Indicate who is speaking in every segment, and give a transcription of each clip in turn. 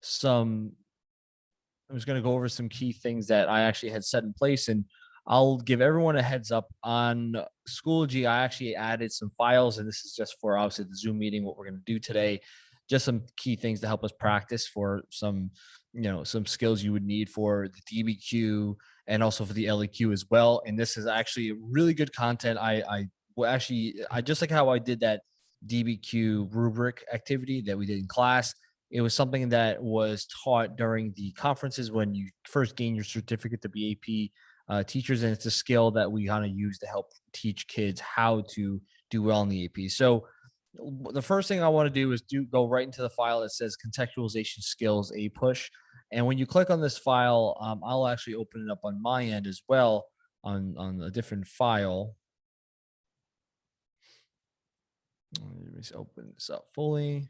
Speaker 1: some I was going to go over some key things that I actually had set in place, and I'll give everyone a heads up on Schoology. I actually added some files, and this is just for obviously the Zoom meeting, what we're going to do today. Just some key things to help us practice for some, some skills you would need for the DBQ and also for the LEQ as well. And this is actually really good content. I just like how I did that DBQ rubric activity that we did in class. It was something that was taught during the conferences when you first gain your certificate to be AP teachers, and it's a skill that we kind of use to help teach kids how to do well in the AP. So the first thing I want to do is go right into the file that says contextualization skills APUSH. And when you click on this file, I'll actually open it up on my end as well on a different file. Let me open this up fully.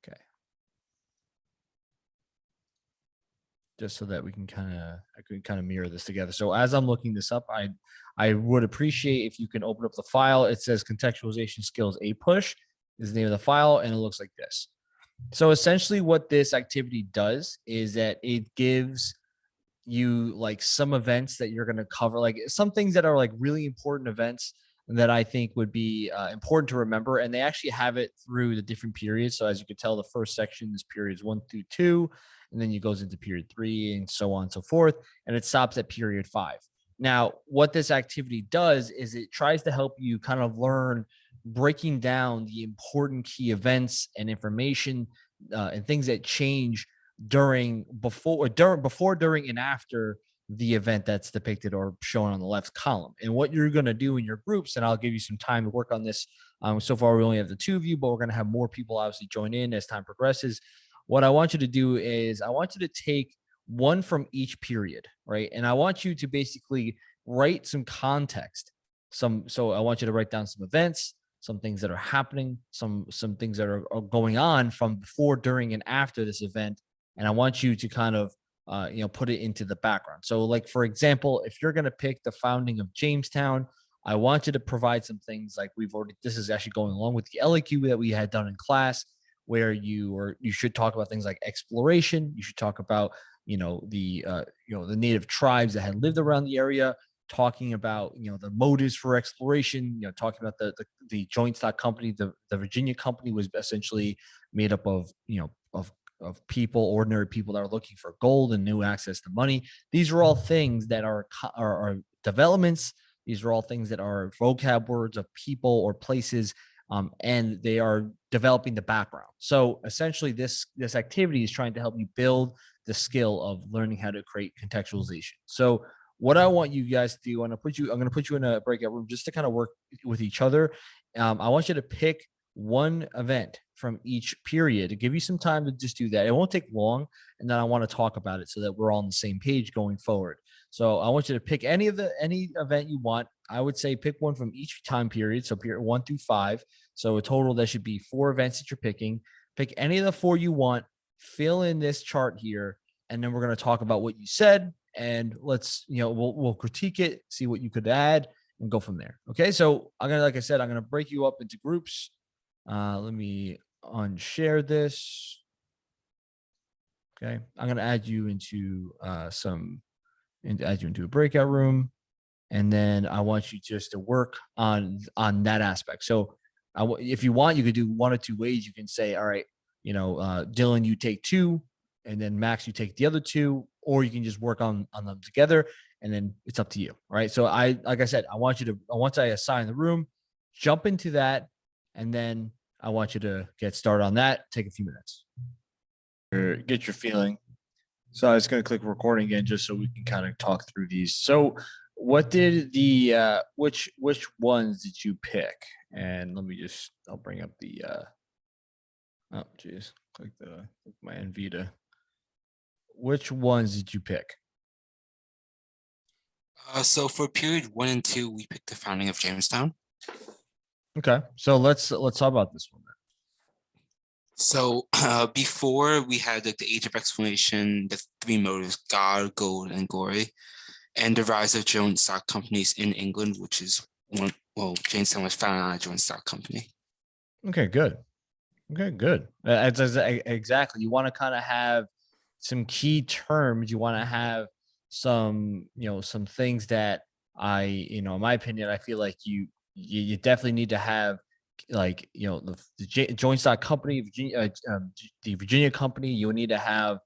Speaker 1: Okay. Just so that we can I can kind of mirror this together. So as I'm looking this up, I would appreciate if you can open up the file. It says contextualization skills APUSH is the name of the file, and it looks like this. So essentially what this activity does is that it gives you like some events that you're going to cover, like some things that are like really important events that I think would be important to remember. And they actually have it through the different periods. So as you can tell, the first section is periods 1 through 2, and then you goes into period 3 and so on and so forth. And it stops at period 5. Now, what this activity does is it tries to help you kind of learn breaking down the important key events and information and things that change before, during, and after the event that's depicted or shown on the left column. And what you're going to do in your groups, and I'll give you some time to work on this. So far, we only have the 2 of you, but we're going to have more people obviously join in as time progresses. What I want you to do is I want you to take one from each period, right? And I want you to basically write some context. So I want you to write down some events, some things that are happening, some things that are going on from before, during, and after this event. And I want you to kind of put it into the background. So like, for example, if you're going to pick the founding of Jamestown, I want you to provide some things like this is actually going along with the LEQ that we had done in class, where you should talk about things like exploration. You should talk about, the native tribes that had lived around the area, talking about, the motives for exploration, talking about the joint stock company, the Virginia company was essentially made up of, of people, ordinary people that are looking for gold and new access to money. These are all things that are developments. These are all things that are vocab words of people or places, and they are developing the background. So essentially, this activity is trying to help you build the skill of learning how to create contextualization. So what I want you guys to do, I'm going to put you in a breakout room just to kind of work with each other. I want you to pick one event from each period to give you some time to just do that. It won't take long. And then I want to talk about it so that we're all on the same page going forward. So I want you to pick any event you want. I would say pick one from each time period. So period 1 through 5. So a total, that should be 4 events that you're picking. Pick any of the 4 you want, fill in this chart here. And then we're going to talk about what you said, and let's, we'll critique it, see what you could add, and go from there. Okay. So like I said, I'm going to break you up into groups. Let me unshare this. Okay. I'm going to add you into add you into a breakout room. And then I want you just to work on that aspect. So if you want, you could do 1 or 2 ways. You can say, all right, Dylan, you take 2, and then Max, you take the other 2, or you can just work on them together, and then it's up to you. Right. So like I said, once I assign the room, jump into that, and then I want you to get started on that. Take a few minutes. Get your feeling. So I was going to click recording again just so we can kind of talk through these. So what did which ones did you pick? And I'll bring up the, oh geez, click my NVIDIA. Which ones did you pick?
Speaker 2: So for period 1 and 2, we picked the founding of Jamestown.
Speaker 1: Okay, so let's talk about this one then.
Speaker 2: So before, we had like the Age of Exploration, the 3 motives: God, gold, and glory, and the rise of joint stock companies in England, which is Jamestown was founded on a joint stock company.
Speaker 1: Okay, good. Okay, good. Exactly. You want to kind of have some key terms. You want to have some, some things that in my opinion, I feel like you definitely need to have, like, the joint stock company, the Virginia company. You need to have,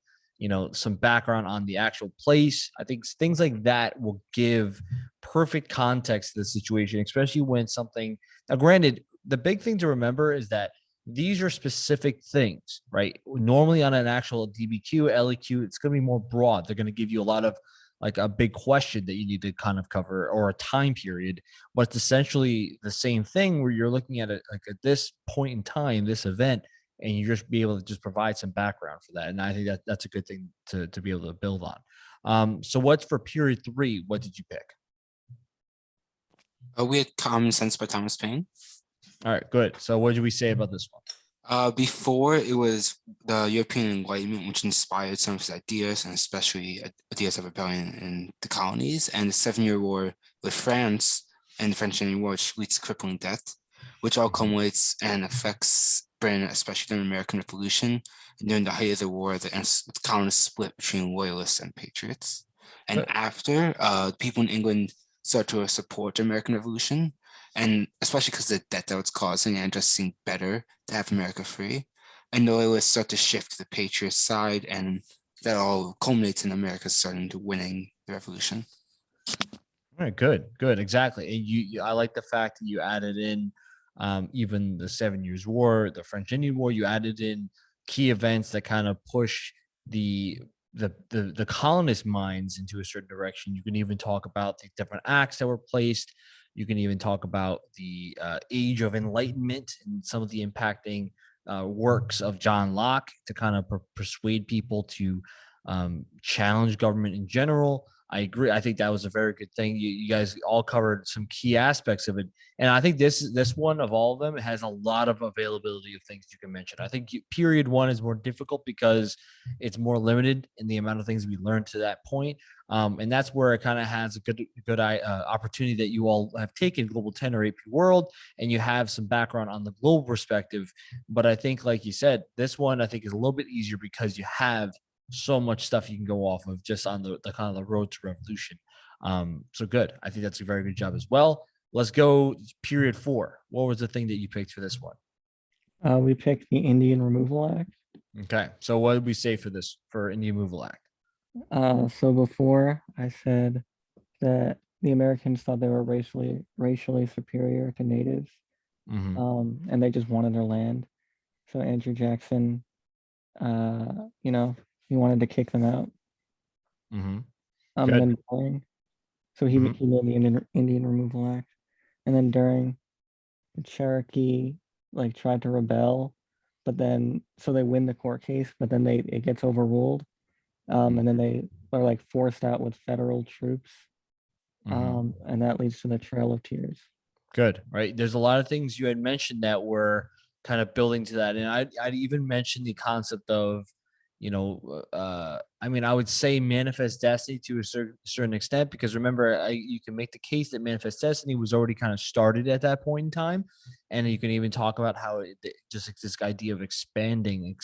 Speaker 1: some background on the actual place. I think things like that will give perfect context to the situation, especially when something. Now, granted, the big thing to remember is that these are specific things, right? Normally on an actual DBQ, LEQ, it's going to be more broad. They're going to give you a lot of, like, a big question that you need to kind of cover, or a time period, but it's essentially the same thing where you're looking at it like at this point in time, this event, and you just be able to just provide some background for that. And I think that that's a good thing to be able to build on. So what's for period three? What did you pick?
Speaker 2: We had Common Sense by Thomas Paine.
Speaker 1: All right, good. So what did we say about this one?
Speaker 2: Before it was the European Enlightenment, which inspired some of his ideas, and especially ideas of rebellion in the colonies, and the 7 Year War with France and the French Indian War, which leads to crippling debt, which all
Speaker 1: Mhm.
Speaker 2: culminates and affects Britain, especially during the American Revolution. And during the height of the war, the colonists split between loyalists and patriots. And
Speaker 1: Good.
Speaker 2: after, people in England start to support the American Revolution, and especially because of the debt that was causing, and it just seemed better to have America free. And loyalists start to shift to the Patriot side, and that all culminates in America starting to winning the revolution.
Speaker 1: All right, good, good, exactly. And I like the fact that you added in, even the 7 Years War, the French Indian War. You added in key events that kind of push the the colonist minds into a certain direction. You can even talk about the different acts that were placed. You can even talk about the Age of Enlightenment and some of the impacting works of John Locke to kind of persuade people to challenge government in general. I agree. I think that was a very good thing. You guys all covered some key aspects of it, and I think this one of all of them has a lot of availability of things you can mention. I think period one is more difficult because it's more limited in the amount of things we learned to that point, and that's where it kind of has a good opportunity that you all have taken global 10 or AP world, and you have some background on the global perspective. But I think, like you said, this one I think is a little bit easier because you have so much stuff you can go off of just on the kind of the road to revolution. So good. I think that's a very good job as well. Let's go period four. What was the thing that you picked for this one?
Speaker 3: We picked the Indian Removal Act.
Speaker 1: Okay. So what did we say for this for Indian Removal Act?
Speaker 3: So before I said that the Americans thought they were racially superior to natives,
Speaker 1: Mm-hmm.
Speaker 3: and they just wanted their land. So Andrew Jackson, you know, he wanted to kick them out.
Speaker 1: Mm-hmm.
Speaker 3: And
Speaker 1: Good.
Speaker 3: then during, so he
Speaker 1: Mm-hmm.
Speaker 3: he made the Indian Removal Act, and then during the Cherokee like tried to rebel, but then so they win the court case, but then it gets overruled, and then they are like forced out with federal troops,
Speaker 1: Mm-hmm.
Speaker 3: and that leads to the Trail of Tears.
Speaker 1: Good, right? There's a lot of things you had mentioned that were kind of building to that, and I'd even mentioned the concept of, I mean, I would say Manifest Destiny to a certain extent, because remember, you can make the case that Manifest Destiny was already kind of started at that point in time, and you can even talk about how just like this idea of expanding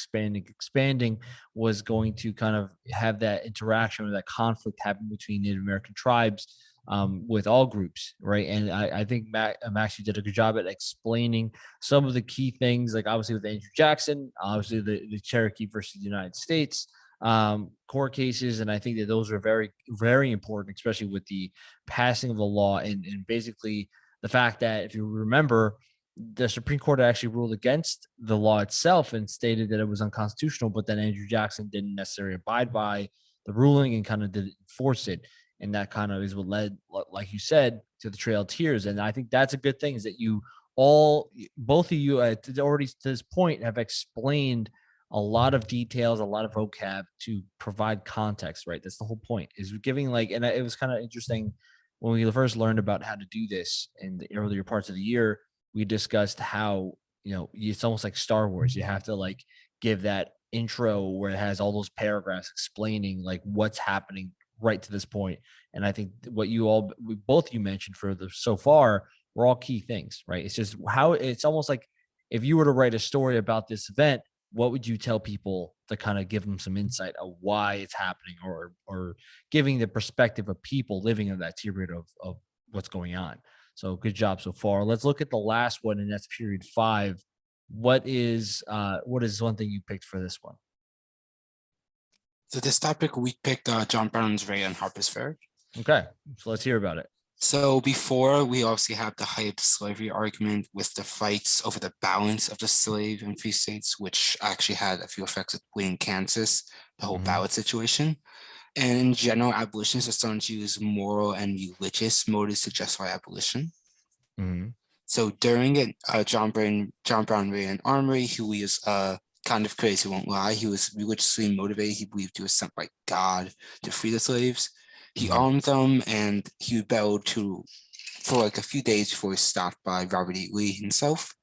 Speaker 1: was going to kind of have that interaction or that conflict happen between Native American tribes, with all groups, right? And I think Max, you did a good job at explaining some of the key things, like obviously with Andrew Jackson, obviously the Cherokee versus the United States court cases. And I think that those are very, very important, especially with the passing of the law, and basically the fact that, if you remember, the Supreme Court actually ruled against the law itself and stated that it was unconstitutional, but then Andrew Jackson didn't necessarily abide by the ruling and kind of did enforce it, and that kind of is what led, like you said, to the Trail of Tears. And I think that's a good thing, is that you all, both of you, already to this point, have explained a lot of details, a lot of vocab to provide context, right? That's the whole point, is giving, like, and it was kind of interesting when we first learned about how to do this in the earlier parts of the year. We discussed how, it's almost like Star Wars. You have to, like, give that intro where it has all those paragraphs explaining like what's happening right to this point. And I think what both you mentioned for the so far were all key things, right? It's just how it's almost like if you were to write a story about this event, what would you tell people to kind of give them some insight of why it's happening, or giving the perspective of people living in that period of what's going on? So good job so far. Let's look at the last one, and that's period 5. What is one thing you picked for this one?
Speaker 2: So this topic, we picked John Brown's Ray and Harper's Ferry.
Speaker 1: Okay, so let's hear about it.
Speaker 2: So before, we obviously have the height of the slavery argument with the fights over the balance of the slave and free states, which actually had a few effects with winning Kansas, the whole ballot situation. And in general, abolitionists are starting to use moral and religious motives to justify abolition.
Speaker 1: Mhm.
Speaker 2: So during it, John Brown ran an armory. He was kind of crazy, won't lie. He was religiously motivated. He believed he was sent by God to free the slaves. He armed them, and he rebelled for like a few days before he was stopped by Robert E. Lee himself.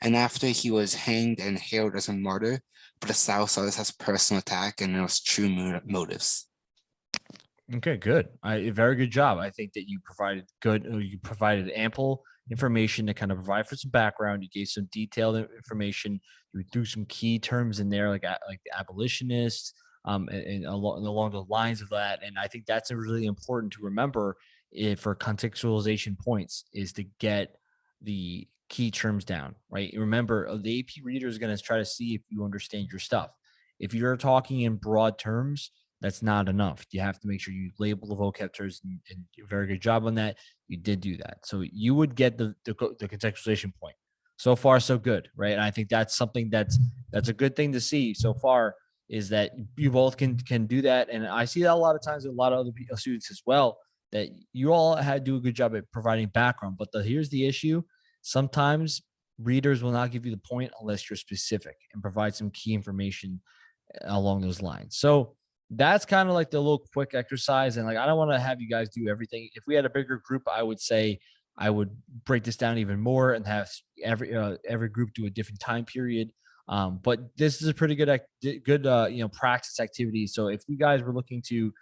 Speaker 2: And after, he was hanged and hailed as a martyr, but the South saw this as a personal attack, and it was true motives.
Speaker 1: Okay, good. Very good job. I think that you provided ample information to kind of provide for some background. You gave some detailed information. You threw some key terms in there, like the abolitionists, and along the lines of that. And I think that's really important to remember, for contextualization points, is to get the key terms down, right? Remember, the AP reader is going to try to see if you understand your stuff. If you're talking in broad terms, that's not enough. You have to make sure you label the vocab terms, and do a very good job on that. You did do that. So you would get the contextualization point. So far, so good, right? And I think that's something that's a good thing to see so far, is that you both can do that. And I see that a lot of times with a lot of other students as well, that you all had do a good job at providing background. But here's the issue. Sometimes readers will not give you the point unless you're specific and provide some key information along those lines. So that's kind of like the little quick exercise. And like, I don't want to have you guys do everything. If we had a bigger group, I would say I would break this down even more and have every group do a different time period. But this is a pretty good practice activity. So if you guys were looking to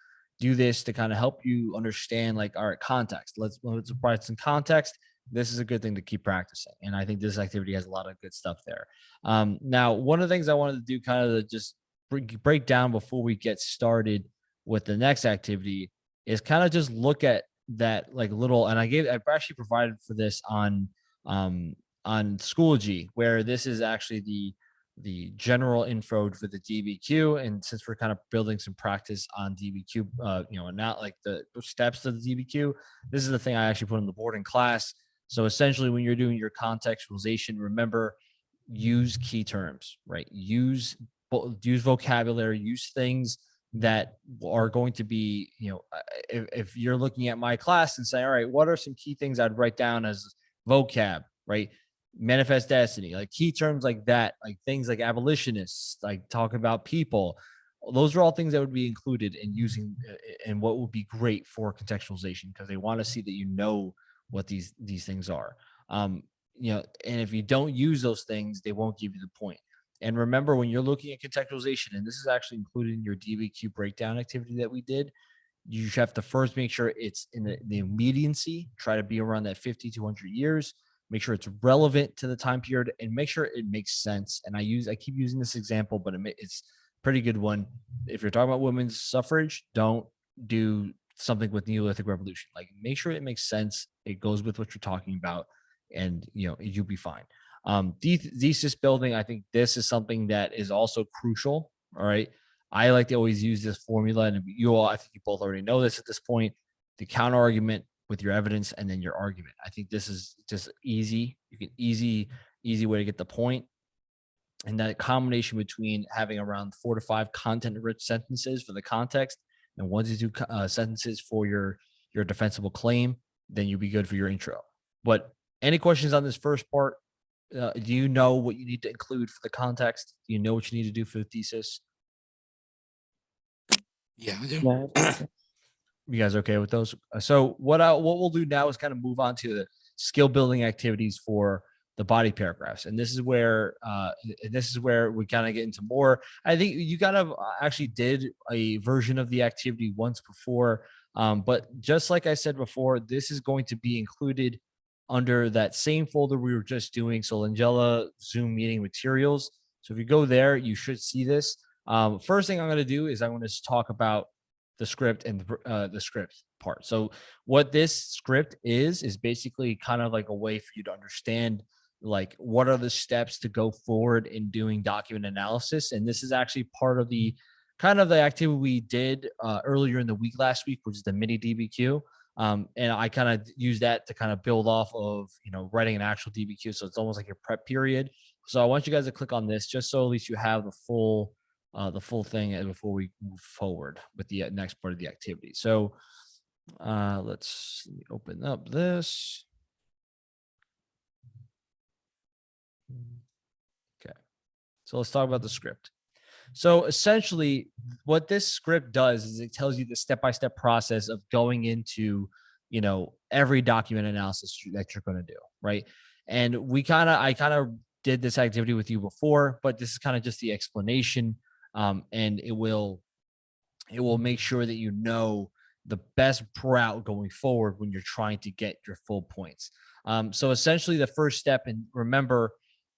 Speaker 1: do this to kind of help you understand, like, all right, context, let's provide some context. This is a good thing to keep practicing. And I think this activity has a lot of good stuff there. Now, one of the things I wanted to do, kind of just break down before we get started with the next activity, is kind of just look at that, like, little, and I've actually provided for this on Schoology, where this is actually the general info for the DBQ. And since we're kind of building some practice on DBQ, and not like the steps of the DBQ, this is the thing I actually put on the board in class. So essentially, when you're doing your contextualization, remember, use key terms, right? Use vocabulary, use things that are going to be, if you're looking at my class and say, all right, what are some key things I'd write down as vocab, right? Manifest destiny, like key terms like that, like things like abolitionists, like talk about people. Those are all things that would be included in using, and what would be great for contextualization, because they want to see that you know what these things are. And if you don't use those things, they won't give you the point. And remember, when you're looking at contextualization, and this is actually included in your DBQ breakdown activity that we did, you have to first make sure it's in the immediacy, try to be around that 50 to 100 years, make sure it's relevant to the time period, and make sure it makes sense. And I keep using this example, but it's a pretty good one. If you're talking about women's suffrage, don't do something with Neolithic Revolution. Like, make sure it makes sense, it goes with what you're talking about, and you'll be fine. Thesis building, I think this is something that is also crucial. All right. I like to always use this formula, and I think you both already know this at this point: the counter argument with your evidence, and then your argument. I think this is just easy. You can easy way to get the point. And that combination between having around 4 to 5 content-rich sentences for the context, and 1 to 2 sentences for your defensible claim, then you'll be good for your intro. But any questions on this first part? Do you know what you need to include for the context? Do you know what you need to do for the thesis?
Speaker 2: Yeah, I do.
Speaker 3: Yeah.
Speaker 1: You guys okay with those? So what we'll do now is kind of move on to the skill building activities for the body paragraphs, and this is where we kind of get into more. I think you kind of actually did a version of the activity once before, but just like I said before, this is going to be included under that same folder we were just doing. So Langella Zoom meeting materials. So if you go there, you should see this. First thing I'm going to do is I'm going to talk about the script and the script part. So what this script is basically kind of like a way for you to understand like what are the steps to go forward in doing document analysis. And this is actually part of the kind of the activity we did earlier in the week last week, which is the mini DBQ. And I kind of use that to kind of build off of, writing an actual DBQ. So it's almost like your prep period. So I want you guys to click on this just so at least you have the full thing before we move forward with the next part of the activity. So let's open up this. Okay. So let's talk about the script. So essentially what this script does is it tells you the step-by-step process of going into, every document analysis that you're going to do. Right. And I kind of did this activity with you before, but this is kind of just the explanation. And it will make sure that you know the best route going forward when you're trying to get your full points. So essentially the first step, and remember,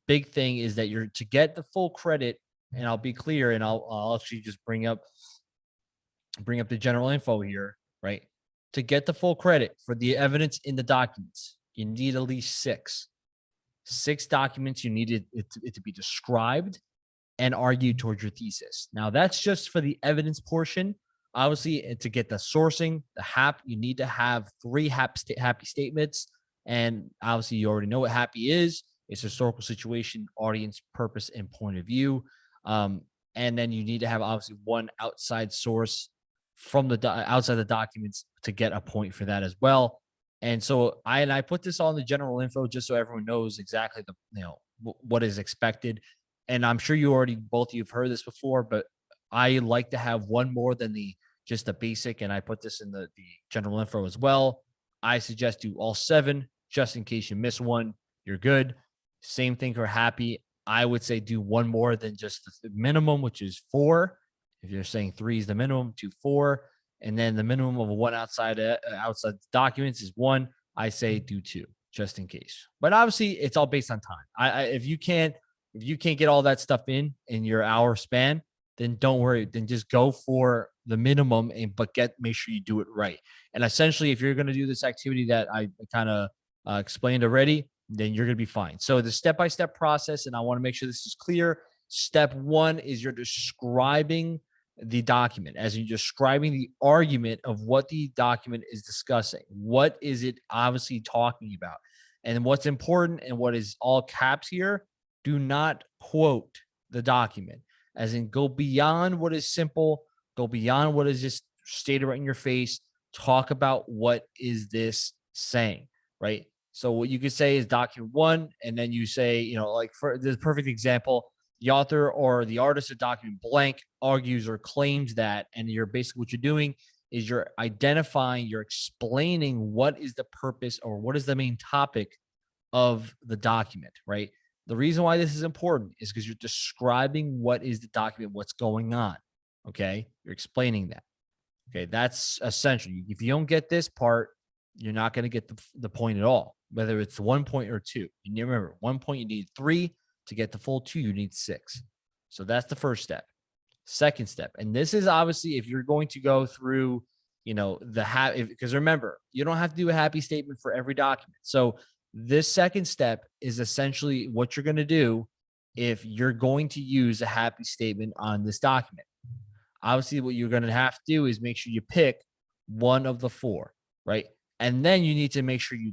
Speaker 1: big thing is that you're to get the full credit. And I'll be clear, and I'll actually just bring up the general info here, right? To get the full credit for the evidence in the documents, you need at least six documents. You need it to be described and argued towards your thesis. Now, that's just for the evidence portion. Obviously, to get the sourcing, the HAP, you need to have 3 happy statements. And obviously, you already know what happy is. It's historical situation, audience, purpose, and point of view. And then you need to have obviously one outside source from the outside the documents to get a point for that as well. And so I put this on the general info just so everyone knows exactly what is expected. And I'm sure both of you have heard this before, but I like to have one more than just the basic. And I put this in the general info as well. I suggest do all 7 just in case you miss one. You're good. Same thing for happy. I would say do one more than just the minimum, which is 4. If you're saying 3 is the minimum, 2, 4, and then the minimum of 1 outside documents is 1. I say do 2 just in case. But obviously, it's all based on time. If you can't get all that stuff in your hour span, then don't worry. Then just go for the minimum, but make sure you do it right. And essentially, if you're going to do this activity that I kind of explained already, then you're going to be fine. So the step-by-step process, and I want to make sure this is clear. Step 1 is you're describing the document, as you're describing the argument of what the document is discussing. What is it obviously talking about? And what's important and what is all caps here, do not quote the document, as in go beyond what is simple, go beyond what is just stated right in your face. Talk about what is this saying, right? So what you could say is document 1, and then you say, like for the perfect example, the author or the artist of document blank argues or claims that, and you're basically what you're doing is you're identifying, you're explaining what is the purpose or what is the main topic of the document, right? The reason why this is important is because you're describing what is the document, what's going on. Okay. You're explaining that. Okay. That's essential. If you don't get this part, you're not going to get the point at all, whether it's 1 point or 2. You remember, 1 point, you need 3 to get the full 2. You need 6. So that's the first step. Second step. And this is obviously, if you're going to go through, because remember, you don't have to do a happy statement for every document. So this second step is essentially what you're going to do if you're going to use a happy statement on this document. Obviously, what you're going to have to do is make sure you pick one of the 4, right? And then you need to make sure you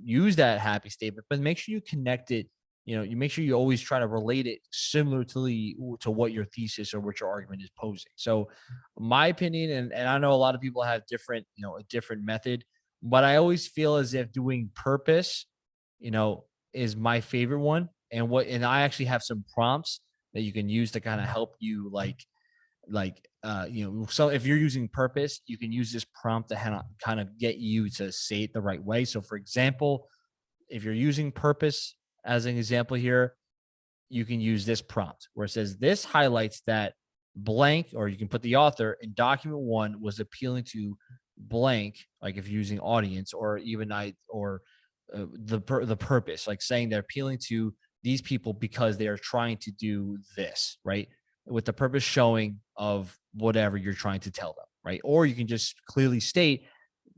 Speaker 1: use that happy statement, but make sure you connect it. You make sure you always try to relate it similarly to what your thesis or what your argument is posing. So my opinion, and I know a lot of people have different, a different method, but I always feel as if doing purpose, is my favorite one. And I actually have some prompts that you can use to kind of help you so if you're using purpose, you can use this prompt to kind of get you to say it the right way. So for example, if you're using purpose as an example here, you can use this prompt where it says this highlights that blank, or you can put the author in document 1 was appealing to blank, like if you're using audience or even the purpose, like saying they're appealing to these people because they are trying to do this, right? With the purpose showing of whatever you're trying to tell them, right? Or you can just clearly state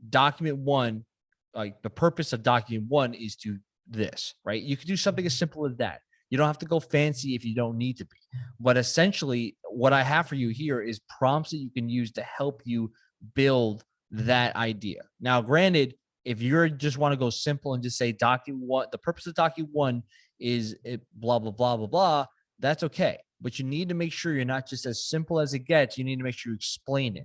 Speaker 1: document one, like the purpose of document one is to this, right? You could do something as simple as that. You don't have to go fancy if you don't need to be. But essentially, what I have for you here is prompts that you can use to help you build that idea. Now, granted, if you're just want to go simple and just say document one, the purpose of document one is it, blah, blah, blah, blah, blah, that's okay. But you need to make sure you're not just as simple as it gets. You need to make sure you explain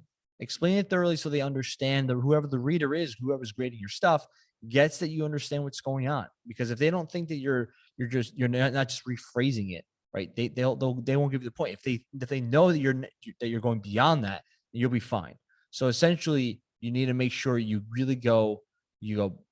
Speaker 1: it thoroughly so they understand that whoever the reader is, whoever's grading your stuff, gets that you understand what's going on. Because if they don't think that you're not just rephrasing it, right? They won't give you the point. If they know that you're going beyond that, you'll be fine. So essentially, you need to make sure you really go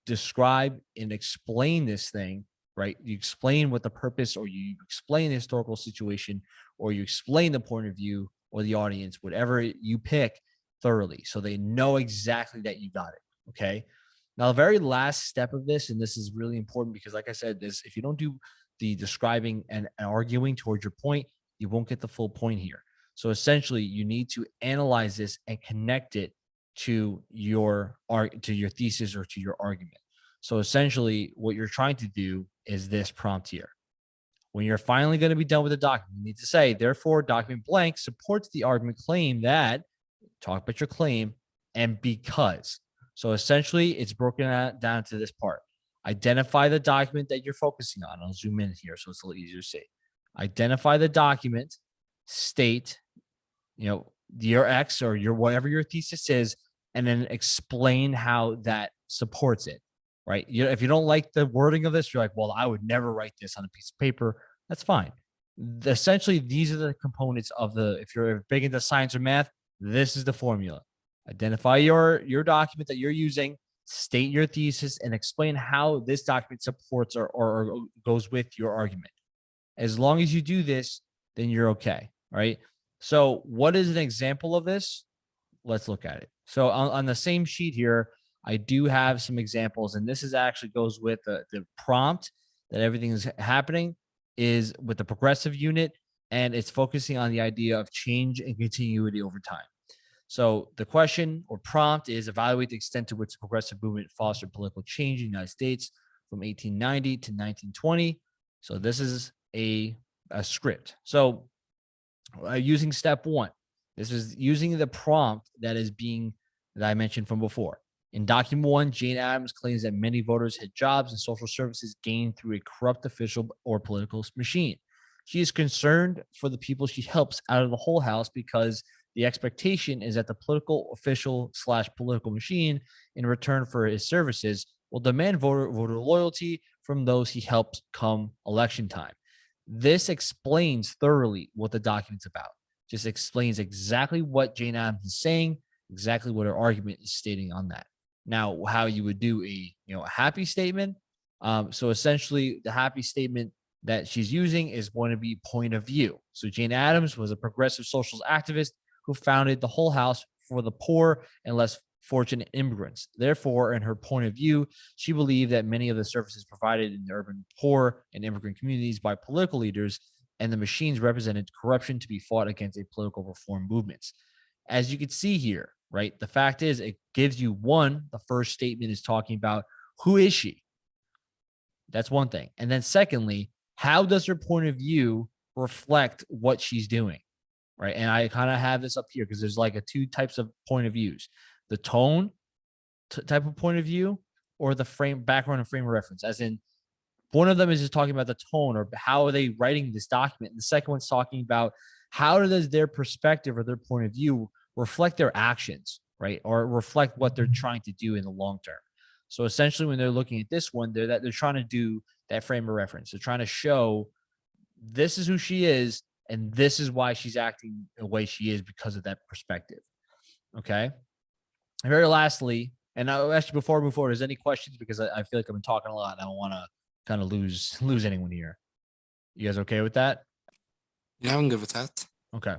Speaker 1: describe and explain this thing, right? You explain what the purpose, or you explain the historical situation, or you explain the point of view or the audience, whatever you pick, thoroughly, so they know exactly that you got it. Okay. Now, the very last step of this, and this is really important because, like I said, if you don't do the describing and arguing towards your point, you won't get the full point here. So essentially, you need to analyze this and connect it to your thesis or to your argument. So essentially, what you're trying to do is this prompt here. When you're finally going to be done with the document, you need to say, therefore, document blank supports the argument claim that, talk about your claim, and because. So essentially, it's broken down to this part. Identify the document that you're focusing on. I'll zoom in here so it's a little easier to see. Identify the document, state, your X or your whatever your thesis is, and then explain how that supports it, right? If you don't like the wording of this, you're like, well, I would never write this on a piece of paper. That's fine. Essentially, these are the components of if you're big into science or math, this is the formula. Identify your document that you're using, state your thesis, and explain how this document supports or goes with your argument. As long as you do this, then you're okay. All right. So what is an example of this? Let's look at it. So on the same sheet here, I do have some examples, and this actually goes with the prompt that everything is happening is with the progressive unit, and it's focusing on the idea of change and continuity over time. So the question or prompt is evaluate the extent to which the progressive movement fostered political change in the United States from 1890 to 1920. So this is a script. So using step one, this is using the prompt that I mentioned from before. In document one, Jane Addams claims that many voters had jobs and social services gained through a corrupt official or political machine. She is concerned for the people she helps out of the whole house because the expectation is that the political official / political machine, in return for his services, will demand voter loyalty from those he helps come election time. This explains thoroughly what the document's about. Just explains exactly what Jane Addams is saying, exactly what her argument is stating on that. Now, how you would do a happy statement. So essentially, the happy statement that she's using is going to be point of view. So Jane Addams was a progressive socialist activist who founded the Whole House for the poor and less fortunate immigrants. Therefore, in her point of view, she believed that many of the services provided in the urban poor and immigrant communities by political leaders and the machines represented corruption to be fought against a political reform movements. As you can see here, right, the fact is it gives you the first statement is talking about who is she? That's one thing. And then secondly, how does her point of view reflect what she's doing? Right. And I kind of have this up here because there's like two types of point of views, the tone type of point of view or the background and frame of reference. As in, one of them is just talking about the tone or how are they writing this document. And the second one's talking about how does their perspective or their point of view reflect their actions, right? Or reflect what they're trying to do in the long term. So essentially, when they're looking at this one, they're trying to do that frame of reference. They're trying to show this is who she is. And this is why she's acting the way she is because of that perspective. Okay. And very lastly, and actually before I move forward, is any questions? Because I feel like I've been talking a lot and I don't want to kind of lose anyone here. You guys okay with that?
Speaker 2: Yeah, I'm good with that.
Speaker 1: Okay.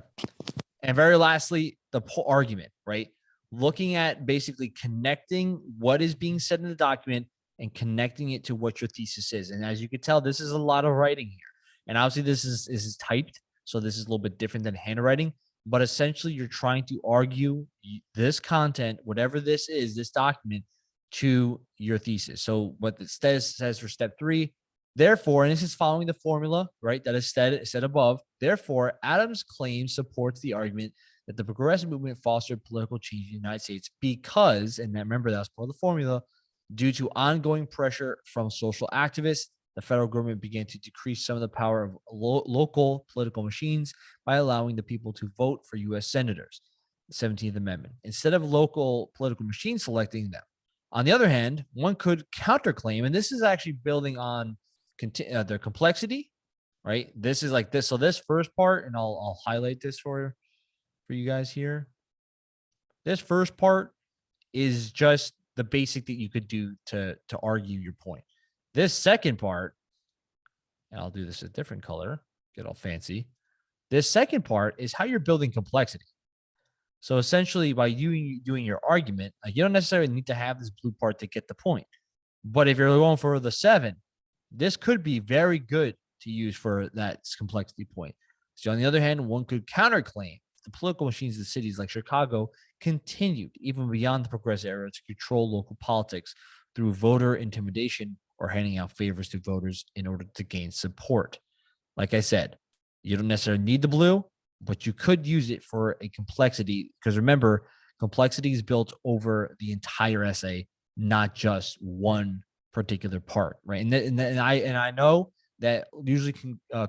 Speaker 1: And very lastly, the argument, right? Looking at basically connecting what is being said in the document and connecting it to what your thesis is. And as you can tell, this is a lot of writing here. And obviously this is typed, so this is a little bit different than handwriting, but essentially you're trying to argue this content, whatever this is, this document, to your thesis. So what it says for step 3, therefore, and this is following the formula, right, that is said above, therefore, Adams' claim supports the argument that the progressive movement fostered political change in the United States because, and remember that was part of the formula, due to ongoing pressure from social activists, the federal government began to decrease some of the power of local political machines by allowing the people to vote for U.S. senators, the 17th Amendment, instead of local political machines selecting them. On the other hand, one could counterclaim, and this is actually building on their complexity, right? This is like this. So this first part, and I'll highlight this for you guys here. This first part is just the basic that you could do to argue your point. This second part, and I'll do this a different color, get all fancy. This second part is how you're building complexity. So essentially, by you doing your argument, you don't necessarily need to have this blue part to get the point. But if you're going for the 7, this could be very good to use for that complexity point. So on the other hand, one could counterclaim the political machines of cities like Chicago continued even beyond the progressive era to control local politics through voter intimidation or handing out favors to voters in order to gain support. Like I said, you don't necessarily need the blue, but you could use it for a complexity, because remember, complexity is built over the entire essay, not just one particular part, right? And I know that usually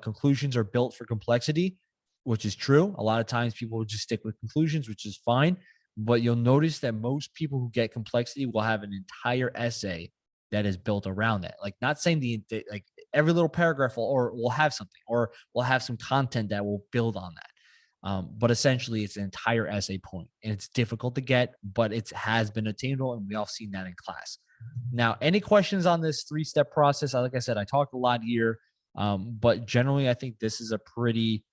Speaker 1: conclusions are built for complexity, which is true. A lot of times people will just stick with conclusions, which is fine. But you'll notice that most people who get complexity will have an entire essay that is built around that. Like, not saying like every little paragraph will have something, or will have some content that will build on that. But essentially, it's an entire essay point, and it's difficult to get, but it has been attainable, and we all seen that in class. Now, any questions on this 3-step process? Like I said, I talked a lot here, but generally, I think this is a pretty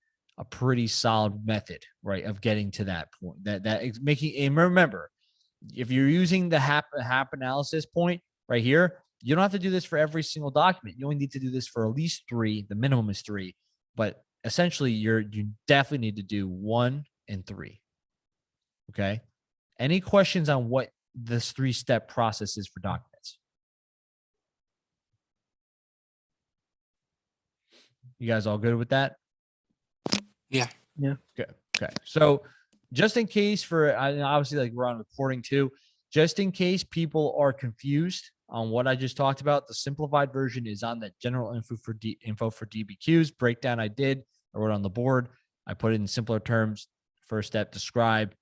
Speaker 1: solid method, right, of getting to that point. That is making. And remember, if you're using the HAP analysis point right here, you don't have to do this for every single document. You only need to do this for at least 3. The minimum is 3, but essentially, you definitely need to do 1 and 3. Okay. Any questions on what this 3-step process is for documents? You guys all good with that?
Speaker 2: Yeah.
Speaker 3: Yeah.
Speaker 1: Good. Okay. So just in case obviously, like, we're on recording too, just in case people are confused on what I just talked about, the simplified version is on that general info for DBQs breakdown I did. I wrote on the board. I put it in simpler terms. First step, describe.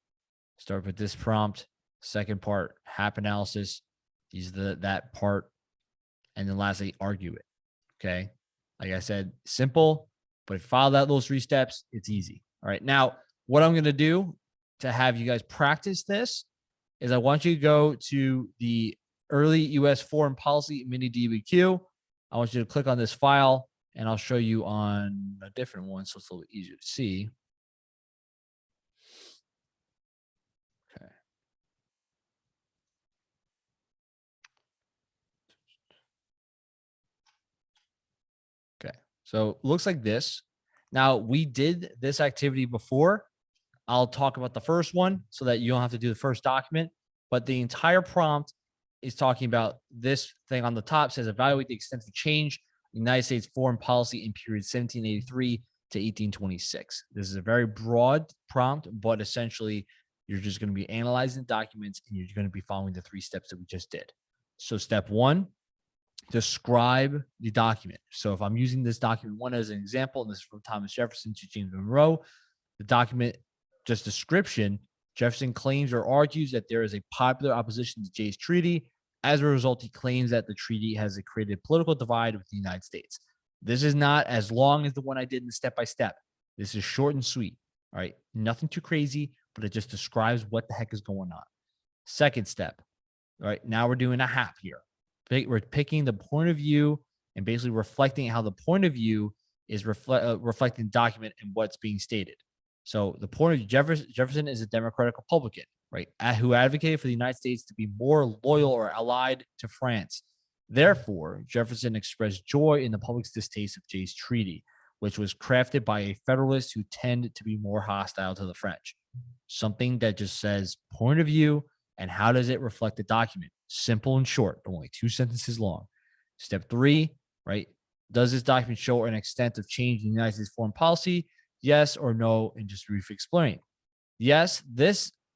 Speaker 1: Start with this prompt. Second part, HAP analysis. These are that part. And then lastly, argue it. Okay. Like I said, simple, but if you follow those 3 steps, it's easy. All right. Now, what I'm going to do to have you guys practice this is I want you to go to the early U.S. foreign policy mini DBQ. I want you to click on this file, and I'll show you on a different one, so it's a little easier to see. Okay. Okay. So it looks like this. Now, we did this activity before. I'll talk about the first one so that you don't have to do the first document, but the entire prompt is talking about this thing on the top. Says evaluate the extent of change in United States foreign policy in period 1783 to 1826. This is a very broad prompt, but essentially you're just going to be analyzing documents, and you're going to be following the 3 steps that we just did. So step 1, describe the document. So if I'm using this document 1 as an example, and this is from Thomas Jefferson to James Monroe, the document just description, Jefferson claims or argues that there is a popular opposition to Jay's treaty. As a result, he claims that the treaty has created a political divide with the United States. This is not as long as the one I did in the step-by-step. This is short and sweet. All right. Nothing too crazy, but it just describes what the heck is going on. Second step. All right. Now we're doing a HAP here. We're picking the point of view and basically reflecting how the point of view is reflecting the document and what's being stated. So the point of Jefferson is a Democratic Republican, right, who advocated for the United States to be more loyal or allied to France. Therefore, Jefferson expressed joy in the public's distaste of Jay's treaty, which was crafted by a Federalist who tend to be more hostile to the French. Something that just says point of view and how does it reflect the document? Simple and short, only 2 sentences long. Step 3, right? Does this document show an extent of change in the United States foreign policy? Yes or no? And just briefly explain. Yes,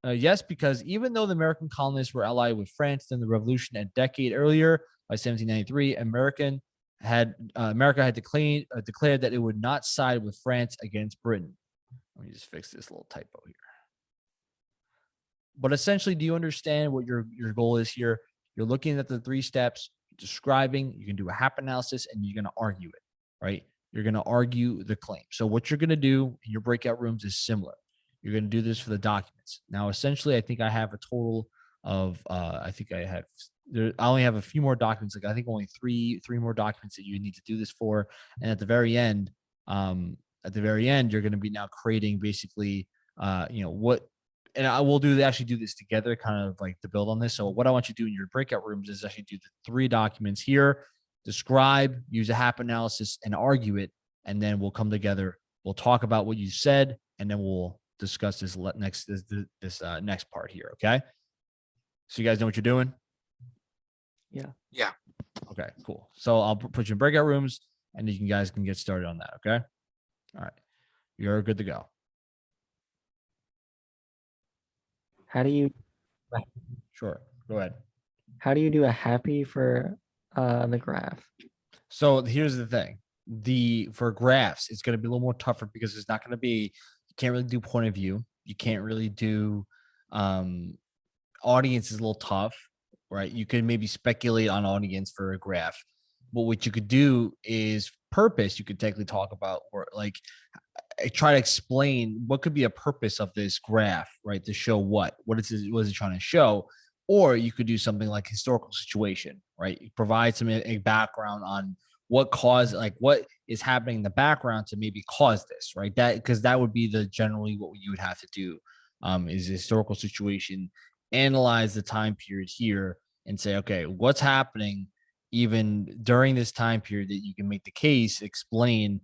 Speaker 1: yes, because even though the American colonists were allied with France in the Revolution a decade earlier, by 1793, America had declared that it would not side with France against Britain. Let me just fix this little typo here. But essentially, do you understand what your goal is here? You're looking at the 3 steps, describing, you can do a HAP analysis, and you're going to argue it, right? You're going to argue the claim. So what you're going to do in your breakout rooms is similar. You're going to do this for the documents. Now, essentially, I think I have a total of, I only have a few more documents. Like I think only three more documents that you need to do this for. And at the very end, you're going to be now creating basically, what, and I will actually do this together, kind of like to build on this. So what I want you to do in your breakout rooms is actually do the 3 documents here, describe, use a HAP analysis, and argue it. And then we'll come together. We'll talk about what you said, and then we'll discuss this next part here. Okay. So you guys know what you're doing?
Speaker 2: Yeah.
Speaker 1: Okay, cool. So I'll put you in breakout rooms, and you guys can get started on that. Okay. All right. You're good to go.
Speaker 3: How do you
Speaker 1: Sure. Go ahead.
Speaker 3: do a happy for the graph?
Speaker 1: So here's the thing. For graphs, it's going to be a little more tougher because it's not going to be, you can't really do point of view. You can't really do audience is a little tough, right? You could maybe speculate on audience for a graph. But what you could do is purpose. You could technically talk about, or like try to explain what could be a purpose of this graph, right? To show what is it trying to show? Or you could do something like historical situation, right? Provide some a background on what caused, like what is happening in the background to maybe cause this, right? Because that would be generally what you would have to do, is a historical situation, analyze the time period here, and say, okay, what's happening even during this time period that you can make the case, explain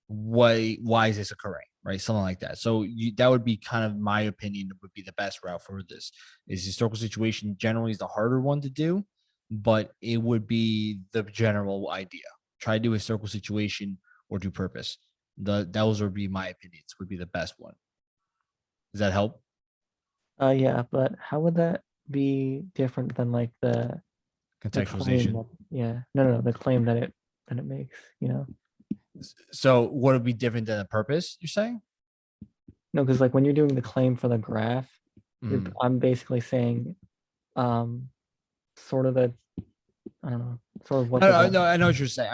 Speaker 1: why is this occurring, right? Something like that. So that would be kind of my opinion would be the best route for this. Is historical situation generally is the harder one to do, but it would be the general idea. Try to do historical situation or do purpose. Those would be my opinions, would be the best one. Does that help?
Speaker 3: Yeah, but how would that be different than like the
Speaker 1: Contextualization.
Speaker 3: No, the claim that it makes,
Speaker 1: So what would be different than a purpose, you're saying?
Speaker 3: No, because like when you're doing the claim for the graph,
Speaker 1: Mm.
Speaker 3: I'm basically saying sort of I don't know, sort of what
Speaker 1: No, I know what you're saying.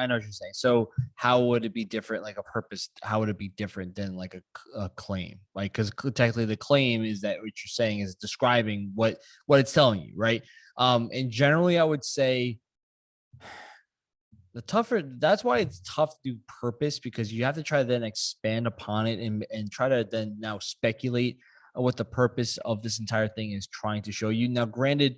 Speaker 1: So how would it be different, like a purpose? How would it be different than like a claim? Like, because technically the claim is that what you're saying is describing what it's telling you, right? And generally I would say that's why it's tough to do purpose, because you have to try to then expand upon it and try to then now speculate what the purpose of this entire thing is trying to show you. Now, granted,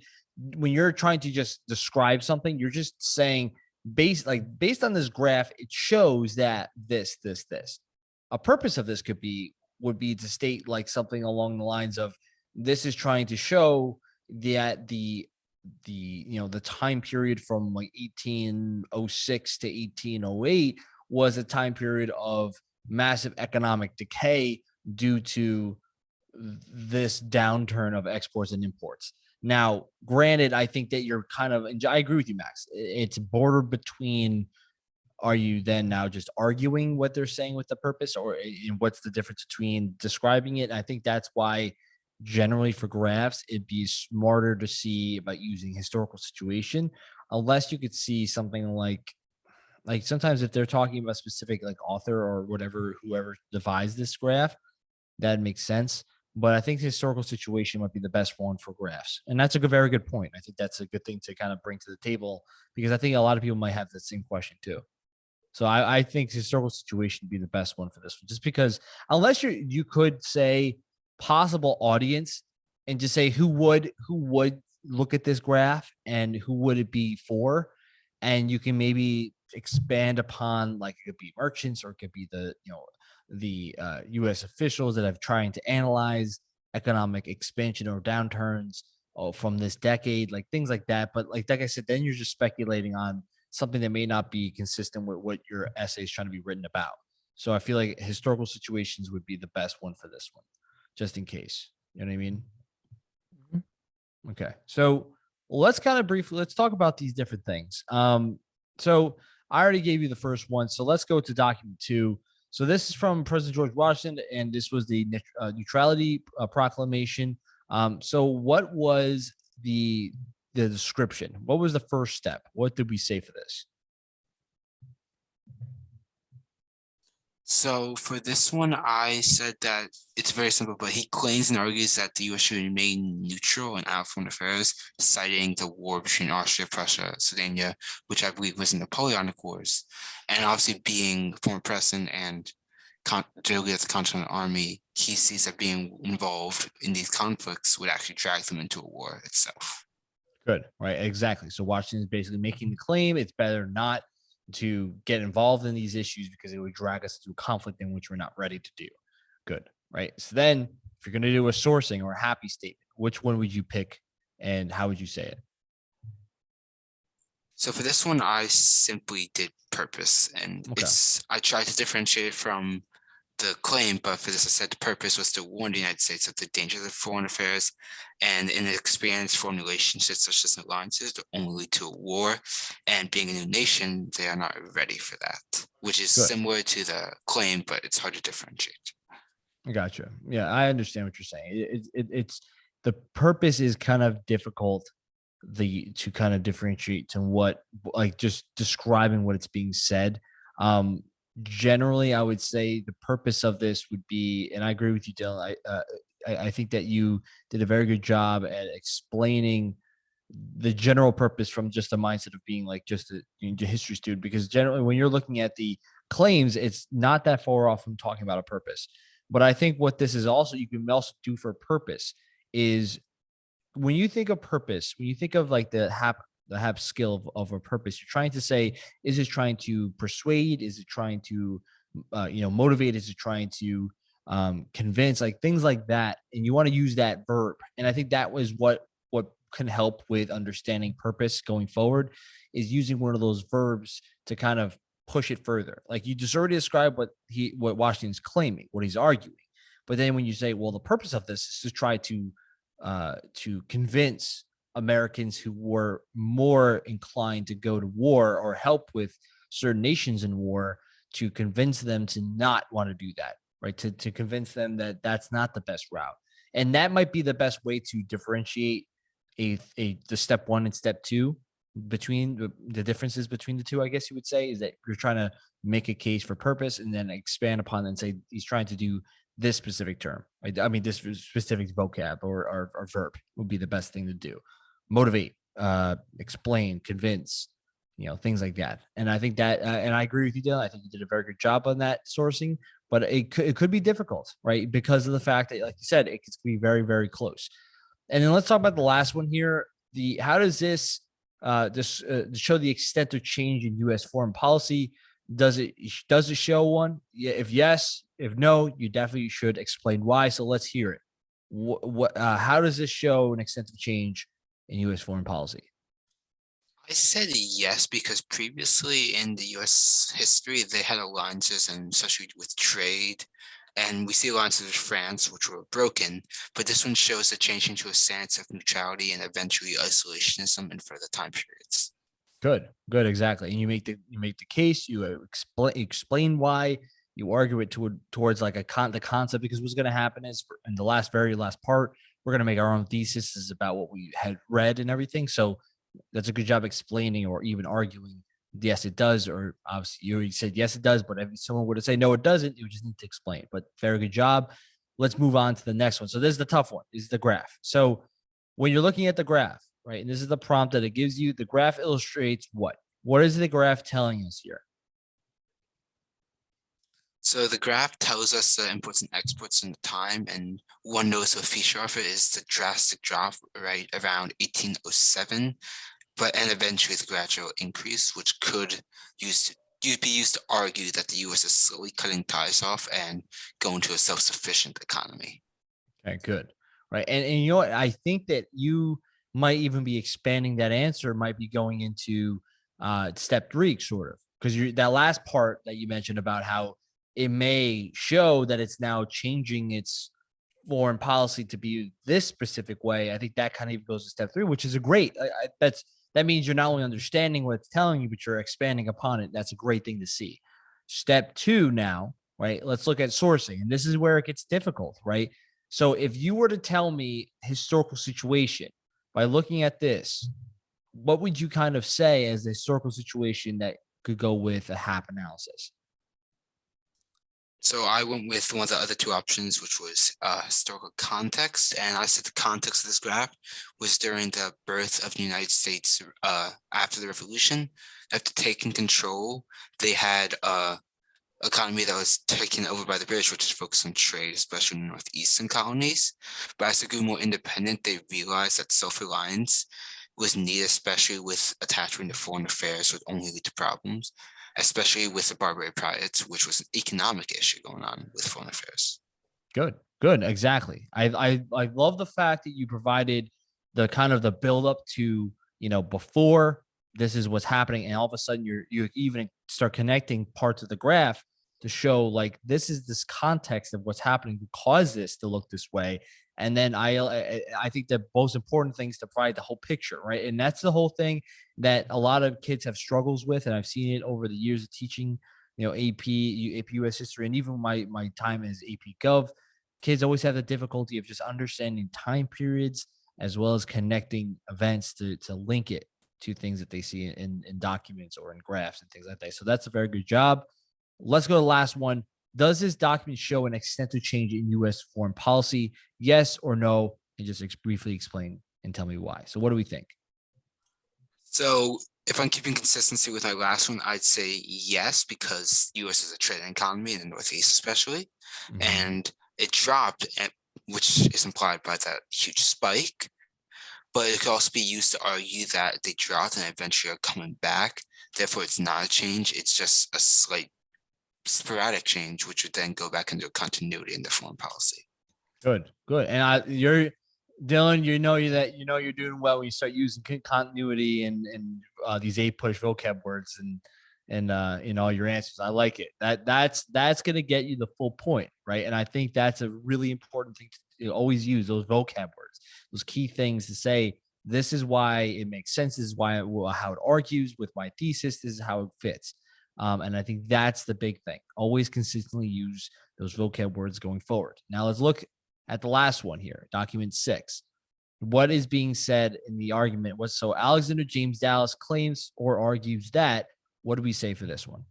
Speaker 1: when you're trying to just describe something, you're just saying based on this graph, it shows that this. A purpose of this would be to state like something along the lines of, this is trying to show that the time period from like 1806 to 1808 was a time period of massive economic decay due to this downturn of exports and imports. Now, granted, I think that you're kind of, and I agree with you, Max. It's bordered between, are you then now just arguing what they're saying with the purpose, or what's the difference between describing it? And I think that's why generally for graphs, it'd be smarter to see about using historical situation, unless you could see something like sometimes if they're talking about specific like author or whatever, whoever devised this graph, that makes sense. But I think the historical situation might be the best one for graphs. And that's very good point. I think that's a good thing to kind of bring to the table, because I think a lot of people might have the same question too. So I think historical situation would be the best one for this one, just because unless you could say possible audience and just say who would look at this graph and who would it be for, and you can maybe expand upon, like, it could be merchants, or it could be the U.S. officials that have trying to analyze economic expansion or downturns from this decade, like things like that. But like I said, then you're just speculating on something that may not be consistent with what your essay is trying to be written about. So I feel like historical situations would be the best one for this one, just in case. You know what I mean?
Speaker 3: Mhm.
Speaker 1: Okay. So let's kind of briefly let's talk about these different things. So I already gave you the first one. So let's go to document 2. So this is from President George Washington, and this was the neutrality proclamation. So what was the description? What was the first step? What did we say for this?
Speaker 2: So for this one, I said that it's very simple, but he claims and argues that the US should remain neutral in all foreign affairs, citing the war between Austria, Prussia, Sardinia, which I believe was the Napoleonic Wars. And obviously being former president and generally at the Continental Army, he sees that being involved in these conflicts would actually drag them into a war itself.
Speaker 1: Good, right? Exactly. So Washington is basically making the claim it's better not to get involved in these issues because it would drag us to a conflict in which we're not ready to do. Good, right? So then, if you're going to do a sourcing or a happy statement, which one would you pick, and how would you say it?
Speaker 2: So for this one, I simply did purpose, and
Speaker 1: Okay.
Speaker 2: I tried to differentiate it from the claim, but for this, I said the purpose was to warn the United States of the dangers of foreign affairs, and in experience, foreign relationships such as alliances to only lead to a war, and being a new nation, they are not ready for that, which is
Speaker 1: Good.
Speaker 2: similar to the claim, but it's hard to differentiate.
Speaker 1: I gotcha. Yeah, I understand what you're saying. It's the purpose is kind of difficult to kind of differentiate to what, like, just describing what it's being said. Um, Generally, I would say the purpose of this would be, and I agree with you, Dylan. I think that you did a very good job at explaining the general purpose from just a mindset of being like just a history student, because generally when you're looking at the claims, it's not that far off from talking about a purpose. But I think what this is also you can also do for purpose is, when you think of purpose, when you think of like the hap skill of a purpose, you're trying to say, is it trying to persuade? Is it trying to motivate? Is it trying to convince? Like things like that. And you want to use that verb. And I think that was what can help with understanding purpose going forward, is using one of those verbs to kind of push it further. Like you just already described what Washington's claiming, what he's arguing. But then when you say, well, the purpose of this is to try to convince Americans who were more inclined to go to war or help with certain nations in war, to convince them to not want to do that, right? To convince them that that's not the best route. And that might be the best way to differentiate the step 1 and step 2 between the differences between the two, I guess you would say, is that you're trying to make a case for purpose and then expand upon it and say he's trying to do this specific term. Right? I mean, this specific vocab or verb would be the best thing to do. Motivate, explain, convince, things like that. And I think that, and I agree with you, Dylan. I think you did a very good job on that sourcing, but it could be difficult, right? Because of the fact that, like you said, it could be very, very close. And then let's talk about the last one here. How does this show the extent of change in U.S. foreign policy? Does it show one? Yeah, if yes, if no, you definitely should explain why. So let's hear it. How does this show an extent of change in U.S. foreign policy?
Speaker 2: I said yes because previously in the US history, they had alliances, and especially with trade. And we see alliances with France, which were broken, but this one shows a change into a stance of neutrality and eventually isolationism in further time periods.
Speaker 1: Good, exactly. And you make the case. You explain why. You argue it towards like the concept, because what's going to happen is, in the very last part, we're going to make our own theses about what we had read and everything. So that's a good job explaining or even arguing. Yes, it does. Or obviously you already said yes, it does. But if someone were to say no, it doesn't, you just need to explain. But very good job. Let's move on to the next one. So this is the tough one. This is the graph. So when you're looking at the graph, right, and this is the prompt that it gives you, the graph illustrates what? What is the graph telling us here?
Speaker 2: So the graph tells us the imports and exports in the time, and one noticeable feature of it is the drastic drop right around 1807. but and eventually the gradual increase, which could be used to argue that the U.S. is slowly cutting ties off and going to a self-sufficient economy.
Speaker 1: Okay, good. Right. And you know what? I think that you might even be expanding that answer, might be going into step three, sort of. Because you that last part that you mentioned about how it may show that it's now changing its foreign policy to be this specific way. I think that kind of goes to step three, which is a great. That means you're not only understanding what it's telling you, but you're expanding upon it. That's a great thing to see. Step two now, right? Let's look at sourcing, and this is where it gets difficult, right? So if you were to tell me historical situation by looking at this, what would you kind of say as the historical situation that could go with a HAP analysis?
Speaker 2: So I went with one of the other two options, which was historical context. And I said the context of this graph was during the birth of the United States after the revolution. After taking control, they had a economy that was taken over by the British, which is focused on trade, especially in the northeastern colonies. But as they grew more independent, they realized that self-reliance was needed, especially with attachment to foreign affairs would only lead to problems, especially with the Barbary Pirates, which was an economic issue going on with foreign affairs.
Speaker 1: Good, good, exactly. I love the fact that you provided the kind of the build up to, before this is what's happening, and all of a sudden you even start connecting parts of the graph to show like this is this context of what's happening to cause this to look this way. And then I think the most important thing is to provide the whole picture, right? And that's the whole thing that a lot of kids have struggles with, and I've seen it over the years of teaching, AP US history, and even my time as AP Gov. Kids always have the difficulty of just understanding time periods as well as connecting events to link it to things that they see in documents or in graphs and things like that. So that's a very good job. Let's go to the last one. Does this document show an extensive change in U.S. foreign policy? Yes or no? And just briefly explain and tell me why. So, what do we think?
Speaker 2: So if I'm keeping consistency with my last one, I'd say yes, because US is a trading economy in the Northeast, especially.
Speaker 1: Mhm.
Speaker 2: And it dropped, which is implied by that huge spike. But it could also be used to argue that they dropped and eventually are coming back. Therefore, it's not a change. It's just a slight sporadic change, which would then go back into continuity in the foreign policy.
Speaker 1: Good, good. And you're Dylan. You're doing well when you start using continuity and these APUSH vocab words and in all your answers. I like it. That's gonna get you the full point, right? And I think that's a really important thing to always use those vocab words, those key things to say. This is why it makes sense. This is why how it argues with my thesis. This is how it fits. And I think that's the big thing. Always consistently use those vocab words going forward. Now let's look at the last one here, document 6. What is being said in the argument? So Alexander James Dallas claims or argues that. What do we say for this one?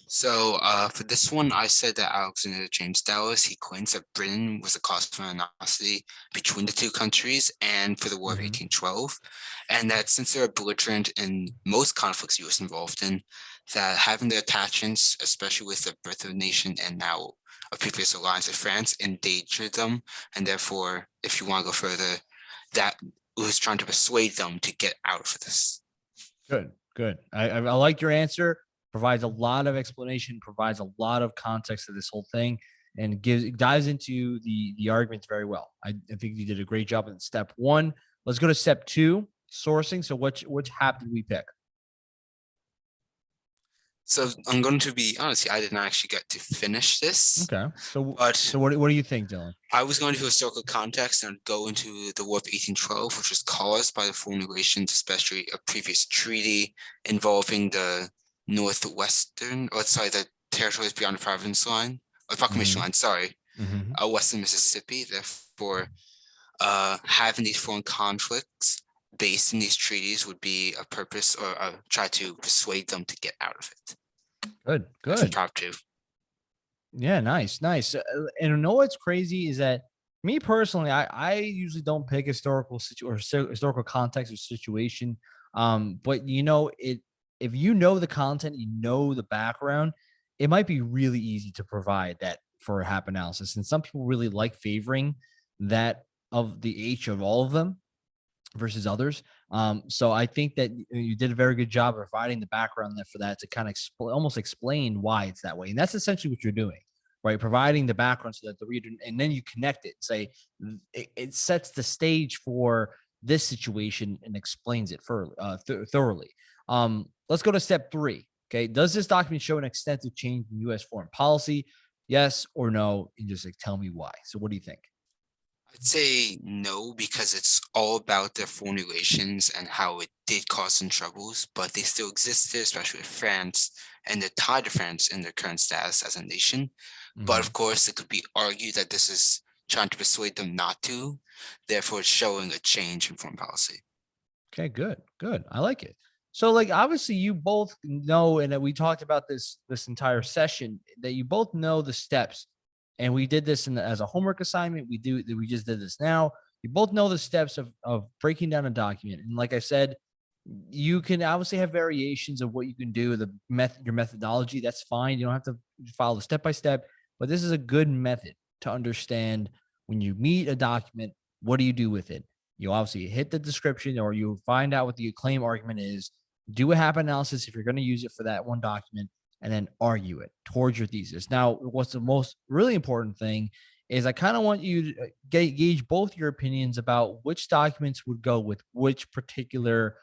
Speaker 2: So for this one, I said that Alexander James Dallas, he claims that Britain was a cause for animosity between the two countries and for the War of 1812. And that since they're belligerent in most conflicts he was involved in, that having the attachments, especially with the birth of a nation and now a previous alliance with France, endangered them. And therefore, if you want to go further, that was trying to persuade them to get out of this.
Speaker 1: Good, good. I like your answer. Provides a lot of explanation, provides a lot of context to this whole thing, and dives into the arguments very well. I think you did a great job in step 1. Let's go to step 2, sourcing. So which HAP did we pick?
Speaker 2: So I'm going to be honest, I didn't actually get to finish this.
Speaker 1: Okay. So
Speaker 2: what
Speaker 1: do you think, Dylan?
Speaker 2: I was going to historical context and go into the War of 1812, which was caused by the foreign relations, especially a previous treaty involving the the territories beyond the province line, or proclamation line, western Mississippi. Therefore, having these foreign conflicts based in these treaties would be a purpose or try to persuade them to get out of it.
Speaker 1: Good.
Speaker 2: That's prop 2.
Speaker 1: Yeah, nice. And you know what's crazy is that me personally, I usually don't pick historical historical context or situation. But if you know the content, you know the background, it might be really easy to provide that for a HAP analysis. And some people really like favoring that of the H of all of them. versus others. So I think that you did a very good job of providing the background for that to kind of almost explain why it's that way. And that's essentially what you're doing, right? Providing the background so that the reader, and then you connect it, say it sets the stage for this situation and explains it thoroughly. Let's go to step 3. Okay. Does this document show an extensive change in U.S. foreign policy? Yes or no? And just like tell me why. So what do you think?
Speaker 2: I'd say no, because it's all about their foreign relations and how it did cause some troubles, but they still existed, especially with France, and they're tied to France in their current status as a nation. But
Speaker 1: Mhm.
Speaker 2: of course, it could be argued that this is trying to persuade them not to, therefore it's showing a change in foreign policy.
Speaker 1: Okay, good, good. I like it. So, like, obviously, you both know, and that we talked about this entire session, that you both know the steps, and we did this as a homework assignment. We just did this now. You both know the steps of breaking down a document, and like I said, you can obviously have variations of what you can do. Your methodology, that's fine. You don't have to follow the step by step, but this is a good method to understand when you meet a document. What do you do with it? You obviously hit the description, or you find out what the claim argument is, do a HAP analysis if you're going to use it for that one document, and then argue it towards your thesis. Now, what's the most really important thing is I kind of want you to gauge both your opinions about which documents would go with which particular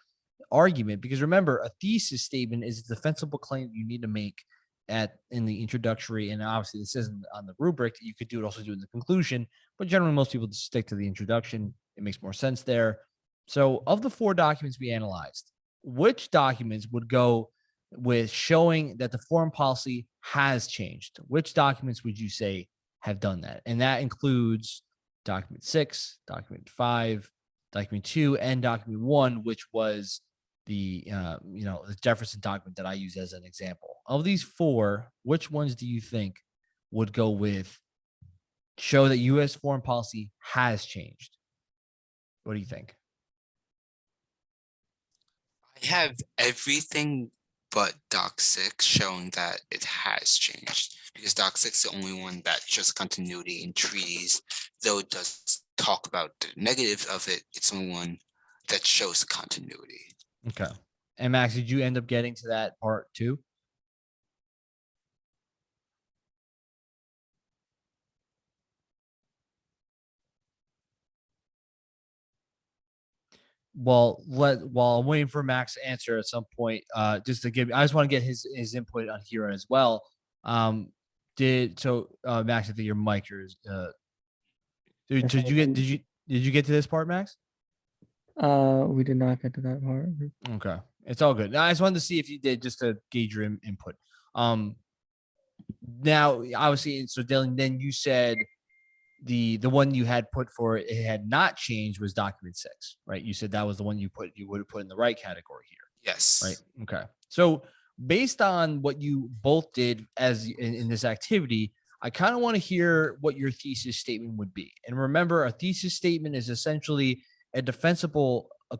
Speaker 1: argument, because remember, a thesis statement is a defensible claim you need to make in the introductory, and obviously this isn't on the rubric. You could also do it in the conclusion, but generally most people just stick to the introduction. It makes more sense there. So of the 4 documents we analyzed, which documents would go with showing that the foreign policy has changed? Which documents would you say have done that? And that includes document 6, document 5, document 2, and document 1, which was the Jefferson document that I use as an example. Of these 4, which ones do you think would go with show that U.S. foreign policy has changed? What do you think?
Speaker 2: I have everything but Doc 6 showing that it has changed, because Doc 6 is the only one that shows continuity in treaties, though it does talk about the negative of it. It's the only one that shows continuity.
Speaker 1: Okay. And Max, did you end up getting to that part too? Well, while I'm waiting for Max to answer at some point, just to give, I just want to get his input on here as well. Max, I think your mic is.
Speaker 3: Yes, I
Speaker 1: Did you get to this part, Max?
Speaker 3: We did not get to that part.
Speaker 1: Okay, it's all good. I just wanted to see if you did, just to gauge your input. Now, obviously, so Dylan, then you said the one you had put for it had not changed was document 6, right? You said that was the one you would have put in the right category here,
Speaker 2: Yes.
Speaker 1: right? Okay. So based on what you both did as in this activity, I kind of want to hear what your thesis statement would be. And remember, a thesis statement is essentially a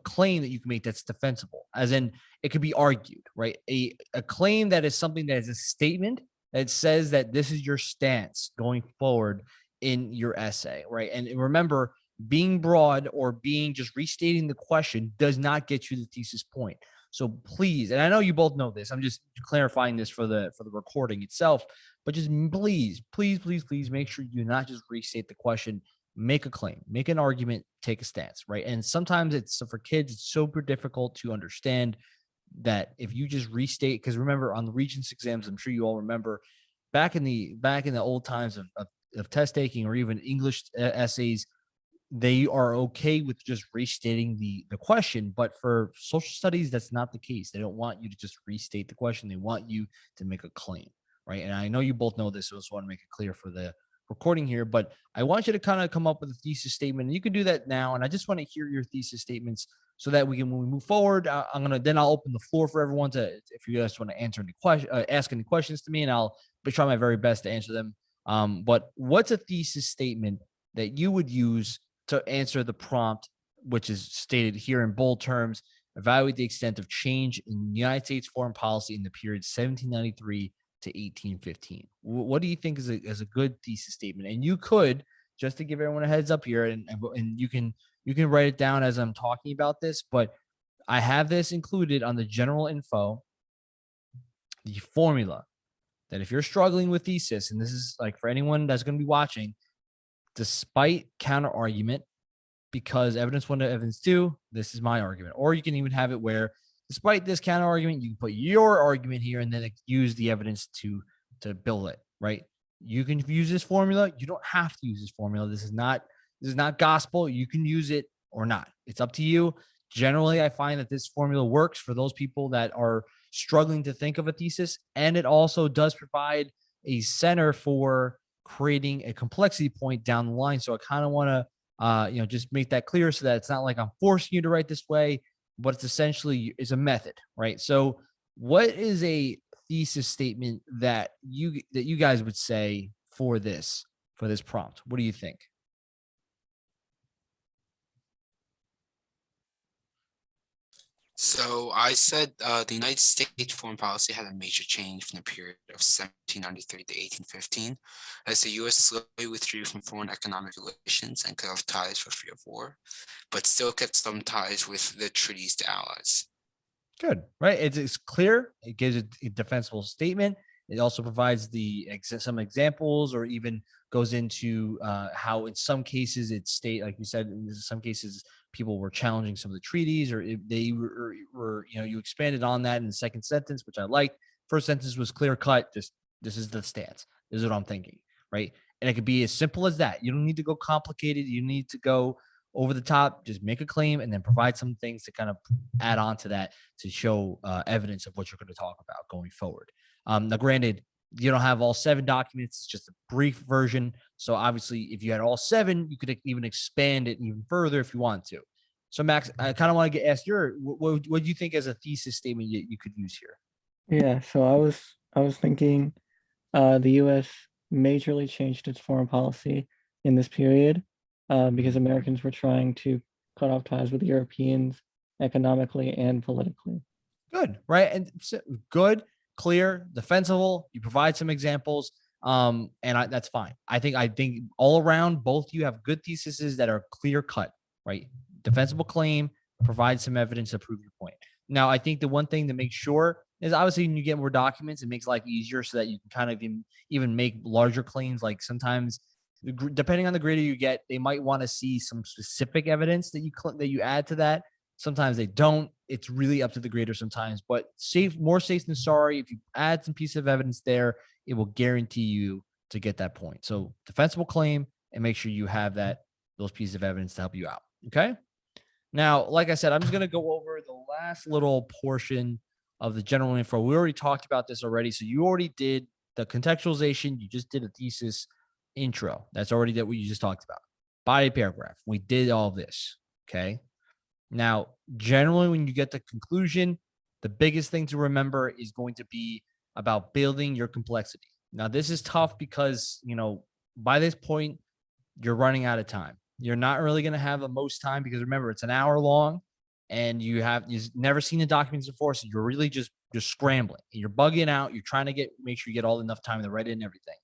Speaker 1: claim that you can make that's defensible, as in it could be argued, right? A claim that is something that is a statement that says that this is your stance going forward in your essay, right? And remember, being broad or being just restating the question does not get you the thesis point. So please, and I know you both know this, I'm just clarifying this for the recording itself, but just please make sure you do not just restate the question. Make a claim, make an argument, take a stance, right? And sometimes for kids, it's super difficult to understand that if you just restate, because remember on the Regents exams, I'm sure you all remember back in the old times of test taking, or even English essays, they are okay with just restating the question. But for social studies, that's not the case. They don't want you to just restate the question. They want you to make a claim, right? And I know you both know this, so I just want to make it clear for the recording here, but I want you to kind of come up with a thesis statement, and you can do that now. And I just want to hear your thesis statements so that when we move forward, I'll open the floor for everyone if you guys want to ask any questions to me, and I'll try my very best to answer them. But what's a thesis statement that you would use to answer the prompt, which is stated here in bold terms? Evaluate the extent of change in United States foreign policy in the period 1793 to 1815. What do you think is a good thesis statement? And you could, just to give everyone a heads up here, and you can You can write it down as I'm talking about this, but I have this included on the general info, the formula that if you're struggling with thesis, and this is like for anyone that's going to be watching, despite counter argument, because evidence one to evidence two, this is my argument. Or you can even have it where, despite this counter argument, you can put your argument here and then use the evidence to build it, right? You can use this formula. You don't have to use this formula. This is not gospel. You can use it or not. It's up to you. Generally, I find that this formula works for those people that are struggling to think of a thesis, and it also does provide a center for creating a complexity point down the line. So I kind of want to just make that clear so that it's not like I'm forcing you to write this way, but it's essentially is a method, right? So what is a thesis statement that you guys would say for this prompt? What do you think?
Speaker 2: So I said the United States foreign policy had a major change from the period of 1793 to 1815, as the U.S. slowly withdrew from foreign economic relations and cut off ties for fear of war, but still kept some ties with the treaties to allies.
Speaker 1: Good, right? It's clear. It gives a defensible statement. It also provides some examples, or even goes into how in some cases it's like you said, in some cases people were challenging some of the treaties, or they were you expanded on that in the second sentence, which I liked. First sentence was clear cut. This is the stance. This is what I'm thinking, right? And it could be as simple as that. You don't need to go complicated. You need to go over the top. Just make a claim and then provide some things to kind of add on to that to show evidence of what you're going to talk about going forward. Now, granted, you don't have all 7 documents. It's just a brief version. So obviously, if you had all 7, you could even expand it even further if you want to. So Max, I kind of want to ask what do you think as a thesis statement you could use here?
Speaker 3: Yeah, so I was thinking the US majorly changed its foreign policy in this period because Americans were trying to cut off ties with Europeans economically and politically.
Speaker 1: Good, right? And good, clear, defensible. You provide some examples, and that's fine. I think all around, both you have good theses that are clear cut, right? Defensible claim, provide some evidence to prove your point. Now, I think the one thing to make sure is obviously when you get more documents, it makes life easier so that you can kind of even make larger claims. Like sometimes, depending on the grader you get, they might want to see some specific evidence that you add to that. Sometimes they don't. It's really up to the grader sometimes, but more safe than sorry. If you add some piece of evidence there, it will guarantee you to get that point. So defensible claim, and make sure you have those pieces of evidence to help you out. Okay. Now, like I said, I'm just going to go over the last little portion of the general info. We already talked about this already. So you already did the contextualization. You just did a thesis intro. That's already what you just talked about. Body paragraph. We did all of this. Okay. Now, generally, when you get the conclusion, the biggest thing to remember is going to be about building your complexity. Now, this is tough because, by this point, you're running out of time. You're not really going to have the most time because remember, it's an hour long and you've never seen the documents before. So you're really just scrambling and you're bugging out. You're trying to make sure you get all enough time to write in everything.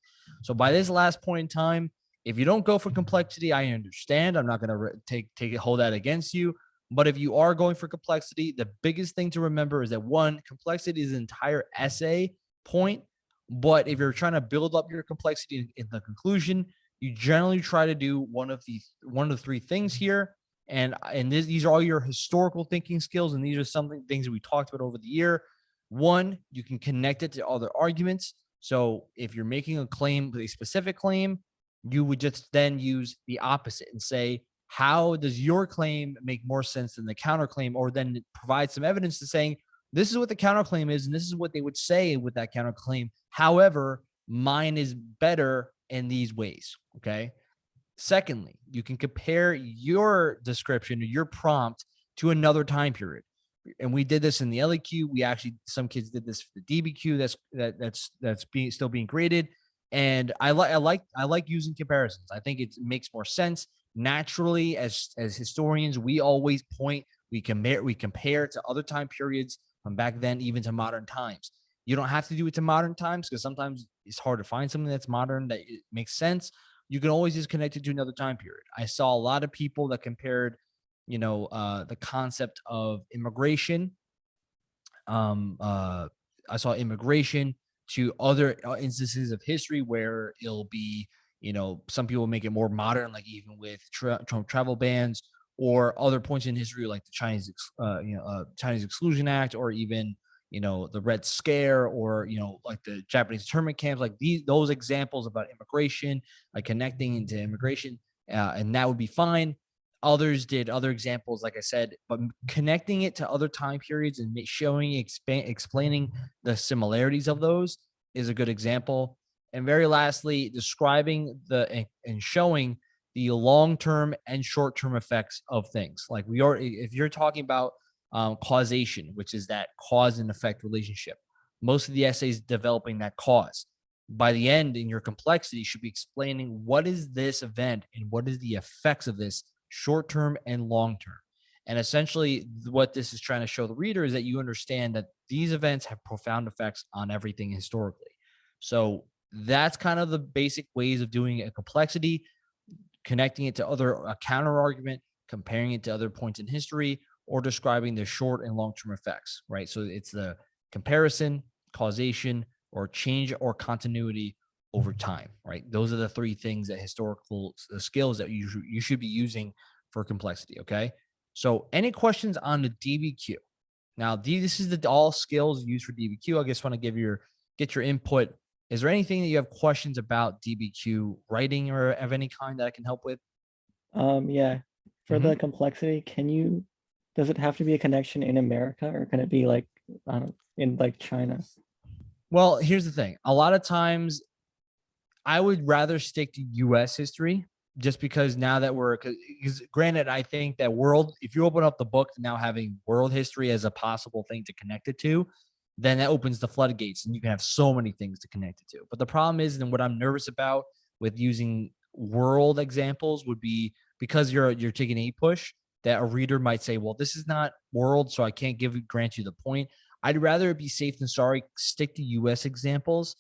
Speaker 1: So by this last point in time, if you don't go for complexity, I understand. I'm not going to hold that against you. But if you are going for complexity, the biggest thing to remember is that one, complexity is an entire essay point. But if you're trying to build up your complexity in the conclusion, you generally try to do one of the 3 things here. And these are all your historical thinking skills. And these are things that we talked about over the year. One, you can connect it to other arguments. So if you're making a specific claim, you would just then use the opposite and say, how does your claim make more sense than the counterclaim? Or then provide some evidence to saying, this is what the counterclaim is, and this is what they would say with that counterclaim. However, mine is better in these ways. Okay. Secondly, you can compare your description or your prompt to another time period. And we did this in the LEQ. Some kids did this for the DBQ. That's still being graded. And I like using comparisons. I think it makes more sense. Naturally, as historians, we always we compare to other time periods from back then, even to modern times. You don't have to do it to modern times because sometimes it's hard to find something that's modern that it makes sense. You can always just connect it to another time period. I saw a lot of people that compared the concept of immigration. I saw immigration to other instances of history where it'll be, some people make it more modern, like even with Trump travel bans, or other points in history like the Chinese Exclusion Act, or even the Red Scare, or like the Japanese internment camps, like those examples about immigration, like connecting into immigration, and that would be fine. Others did other examples, like I said, but connecting it to other time periods and explaining the similarities of those is a good example. And very lastly, describing and showing the long-term and short-term effects of things. Like if you're talking about causation, which is that cause and effect relationship, most of the essays developing that cause. By the end, in your complexity, should be explaining what is this event and what is the effects of this short term and long term. And essentially, what this is trying to show the reader is that you understand that these events have profound effects on everything historically. So that's kind of the basic ways of doing a complexity, connecting it to a counter argument, comparing it to other points in history, or describing the short and long term effects, right? So it's the comparison, causation, or change or continuity over time, right? Those are the three things that historical skills that you should be using for complexity. Okay. So any questions on the DBQ? Now, this is all skills used for DBQ. I just want to get your input. Is there anything that you have questions about DBQ writing or of any kind that I can help with?
Speaker 3: Yeah. For
Speaker 1: Mhm.
Speaker 3: the complexity, does it have to be a connection in America, or can it be like, I don't in like China?
Speaker 1: Well, here's the thing. A lot of times I would rather stick to US history, just because now that because granted, I think that if you open up the book now having world history as a possible thing to connect it to, then that opens the floodgates and you can have so many things to connect it to. But the problem is, and what I'm nervous about with using world examples would be, because you're taking APUSH, that a reader might say, well, this is not world, so I can't grant you the point. I'd rather it be safe than sorry, stick to US examples.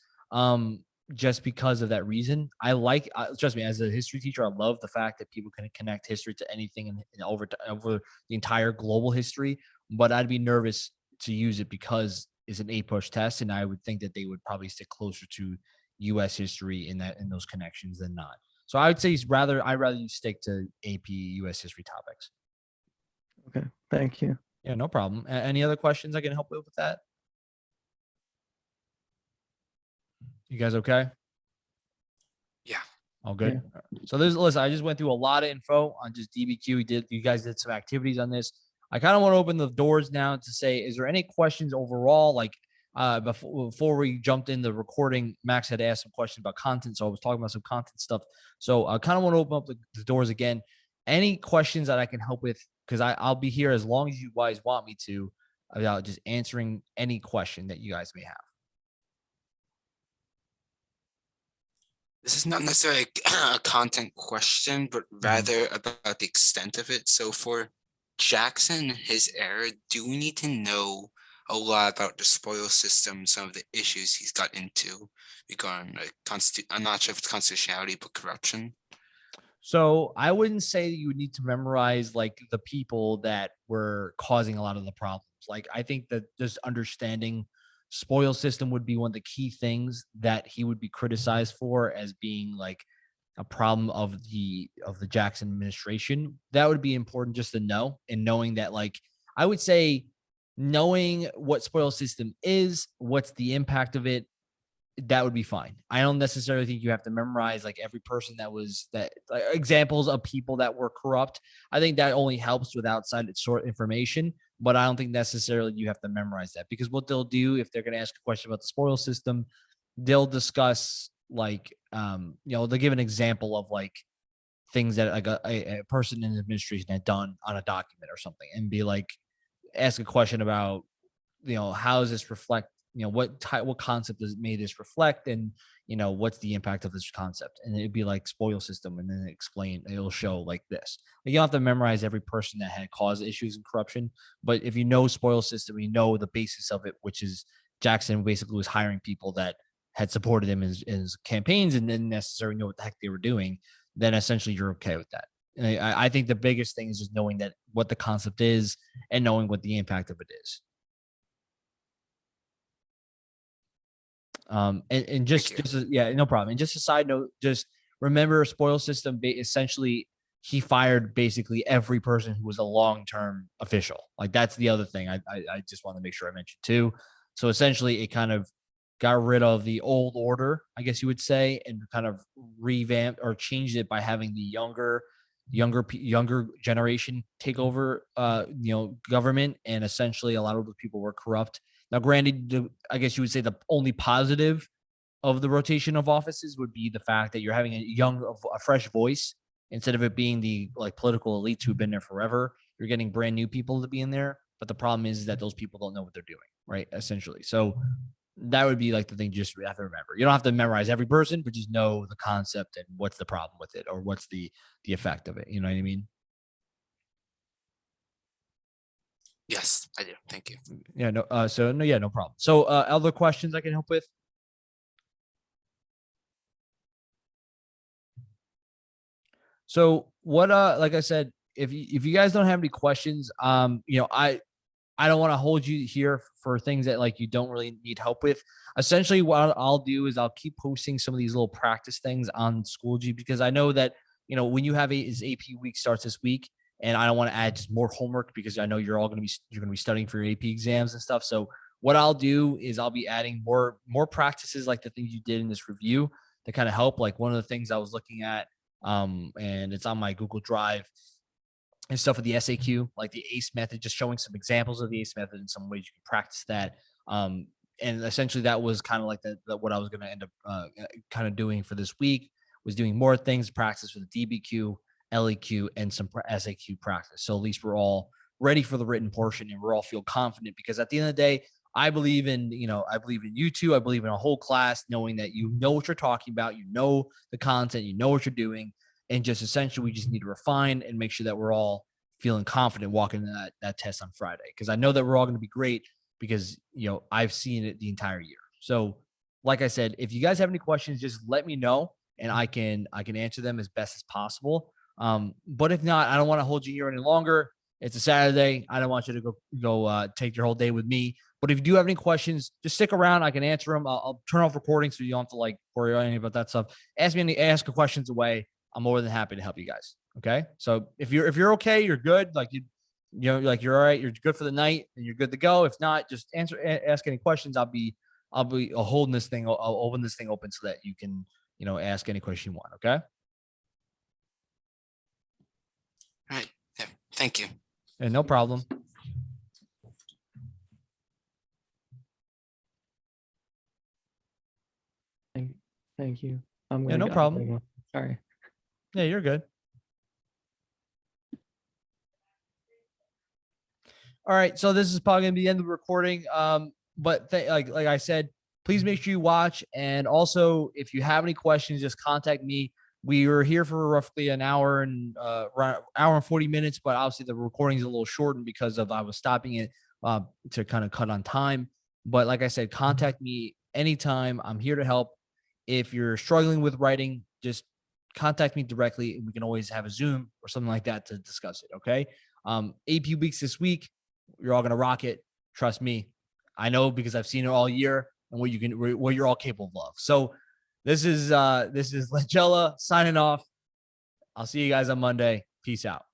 Speaker 1: Just because of that reason. Trust me, as a history teacher, I love the fact that people can connect history to anything over the entire global history. But I'd be nervous to use it because it's an APUSH test, and I would think that they would probably stick closer to U.S. history in those connections than not. So I would say I'd rather you stick to AP U.S. history topics.
Speaker 3: Okay, thank you.
Speaker 1: Yeah, no problem. Any other questions I can help with that? You guys okay?
Speaker 2: Yeah.
Speaker 1: All good. So listen, I just went through a lot of info on just DBQ. You guys did some activities on this. I kind of want to open the doors now to say, is there any questions overall? Like before we jumped in the recording, Max had asked some questions about content. So I was talking about some content stuff. So I kind of want to open up the doors again. Any questions that I can help with? Because I'll be here as long as you guys want me to, about just answering any question that you guys may have.
Speaker 2: This is not necessarily a content question, but rather about the extent of it. So for Jackson, his era, do we need to know a lot about the spoil system, some of the issues he's got into regarding I'm not sure if it's constitutionality, but corruption?
Speaker 1: So I wouldn't say that you would need to memorize like the people that were causing a lot of the problems. Like I think that just understanding spoil system would be one of the key things that he would be criticized for as being like a problem of the Jackson administration. That would be important just to know, and knowing that, like, I would say knowing what spoil system is, what's the impact of it, that would be fine. I don't necessarily think you have to memorize like every person like, examples of people that were corrupt. I think that only helps with outside sort information, but I don't think necessarily you have to memorize that, because what they'll do if they're going to ask a question about the spoil system, they'll discuss like they'll give an example of like things that like a person in the administration had done on a document or something, and be like, ask a question about, how does this reflect, what concept does made this reflect, and what's the impact of this concept, and it'd be like spoil system, and then it'll show like this. Like, you don't have to memorize every person that had caused issues and corruption, but if you know spoil system, you know the basis of it, which is Jackson basically was hiring people that had supported him in his campaigns and didn't necessarily know what the heck they were doing, then essentially you're okay with that. I think the biggest thing is just knowing that what the concept is and knowing what the impact of it is. And yeah, no problem. And just a side note, just remember, spoil system essentially he fired basically every person who was a long-term official. Like that's the other thing I just want to make sure I mentioned too. So essentially, it kind of got rid of the old order, I guess you would say, and kind of revamped or changed it by having the younger generation take over, government, and essentially a lot of the people were corrupt. Now, granted, I guess you would say the only positive of the rotation of offices would be the fact that you're having a fresh voice instead of it being the like political elites who've been there forever. You're getting brand new people to be in there, but the problem is that those people don't know what they're doing, right? Essentially, so that would be like the thing you just have to remember. You don't have to memorize every person, but just know the concept and what's the problem with it or what's the effect of it. You know what I mean?
Speaker 2: Yes, I do. Thank you.
Speaker 1: Yeah. No. So no. Yeah. No problem. So other questions I can help with? So what? Like I said, if you guys don't have any questions, I don't want to hold you here for things that like you don't really need help with. Essentially, what I'll do is I'll keep posting some of these little practice things on Schoology because I know that when you have AP week starts this week, and I don't want to add just more homework because I know you're going to be studying for your AP exams and stuff. So what I'll do is I'll be adding more practices like the things you did in this review to kind of help. Like one of the things I was looking at, and it's on my Google Drive and stuff with the SAQ, like the ACE method, just showing some examples of the ACE method and some ways you can practice that. And essentially that was kind of like what I was going to end up kind of doing for this week was doing more things, practice for the DBQ, LEQ, and some SAQ practice. So at least we're all ready for the written portion and we're all feel confident because at the end of the day, I believe in you two. I believe in a whole class, knowing that you know what you're talking about, you know the content, you know what you're doing. And just essentially, we just need to refine and make sure that we're all feeling confident walking into that test on Friday. Because I know that we're all going to be great because, I've seen it the entire year. So like I said, if you guys have any questions, just let me know and I can answer them as best as possible. But if not, I don't want to hold you here any longer. It's a Saturday. I don't want you to go take your whole day with me. But if you do have any questions, just stick around. I can answer them. I'll turn off recording so you don't have to like worry about that stuff. Ask questions away. I'm more than happy to help you guys. Okay. So if you're okay, you're good. Like like you're all right. You're good for the night and you're good to go. If not, just ask any questions. I'll be holding this thing. I'll open this thing open so that you can, ask any question you want. Okay.
Speaker 2: All right. Yeah. Thank you.
Speaker 1: And no problem.
Speaker 3: Thank you. I'm
Speaker 1: Yeah, no problem.
Speaker 3: Sorry.
Speaker 1: Yeah, you're good. All right, so this is probably gonna be the end of the recording. But like I said, please make sure you watch. And also, if you have any questions, just contact me. We were here for roughly an hour and around hour and 40 minutes, but obviously the recording is a little shortened because I was stopping it to kind of cut on time. But like I said, contact me anytime. I'm here to help. If you're struggling with writing, just contact me directly and we can always have a Zoom or something like that to discuss it. Okay. AP weeks this week, you're all going to rock it. Trust me. I know because I've seen it all year and what you're all capable of. So this is Legella signing off. I'll see you guys on Monday. Peace out.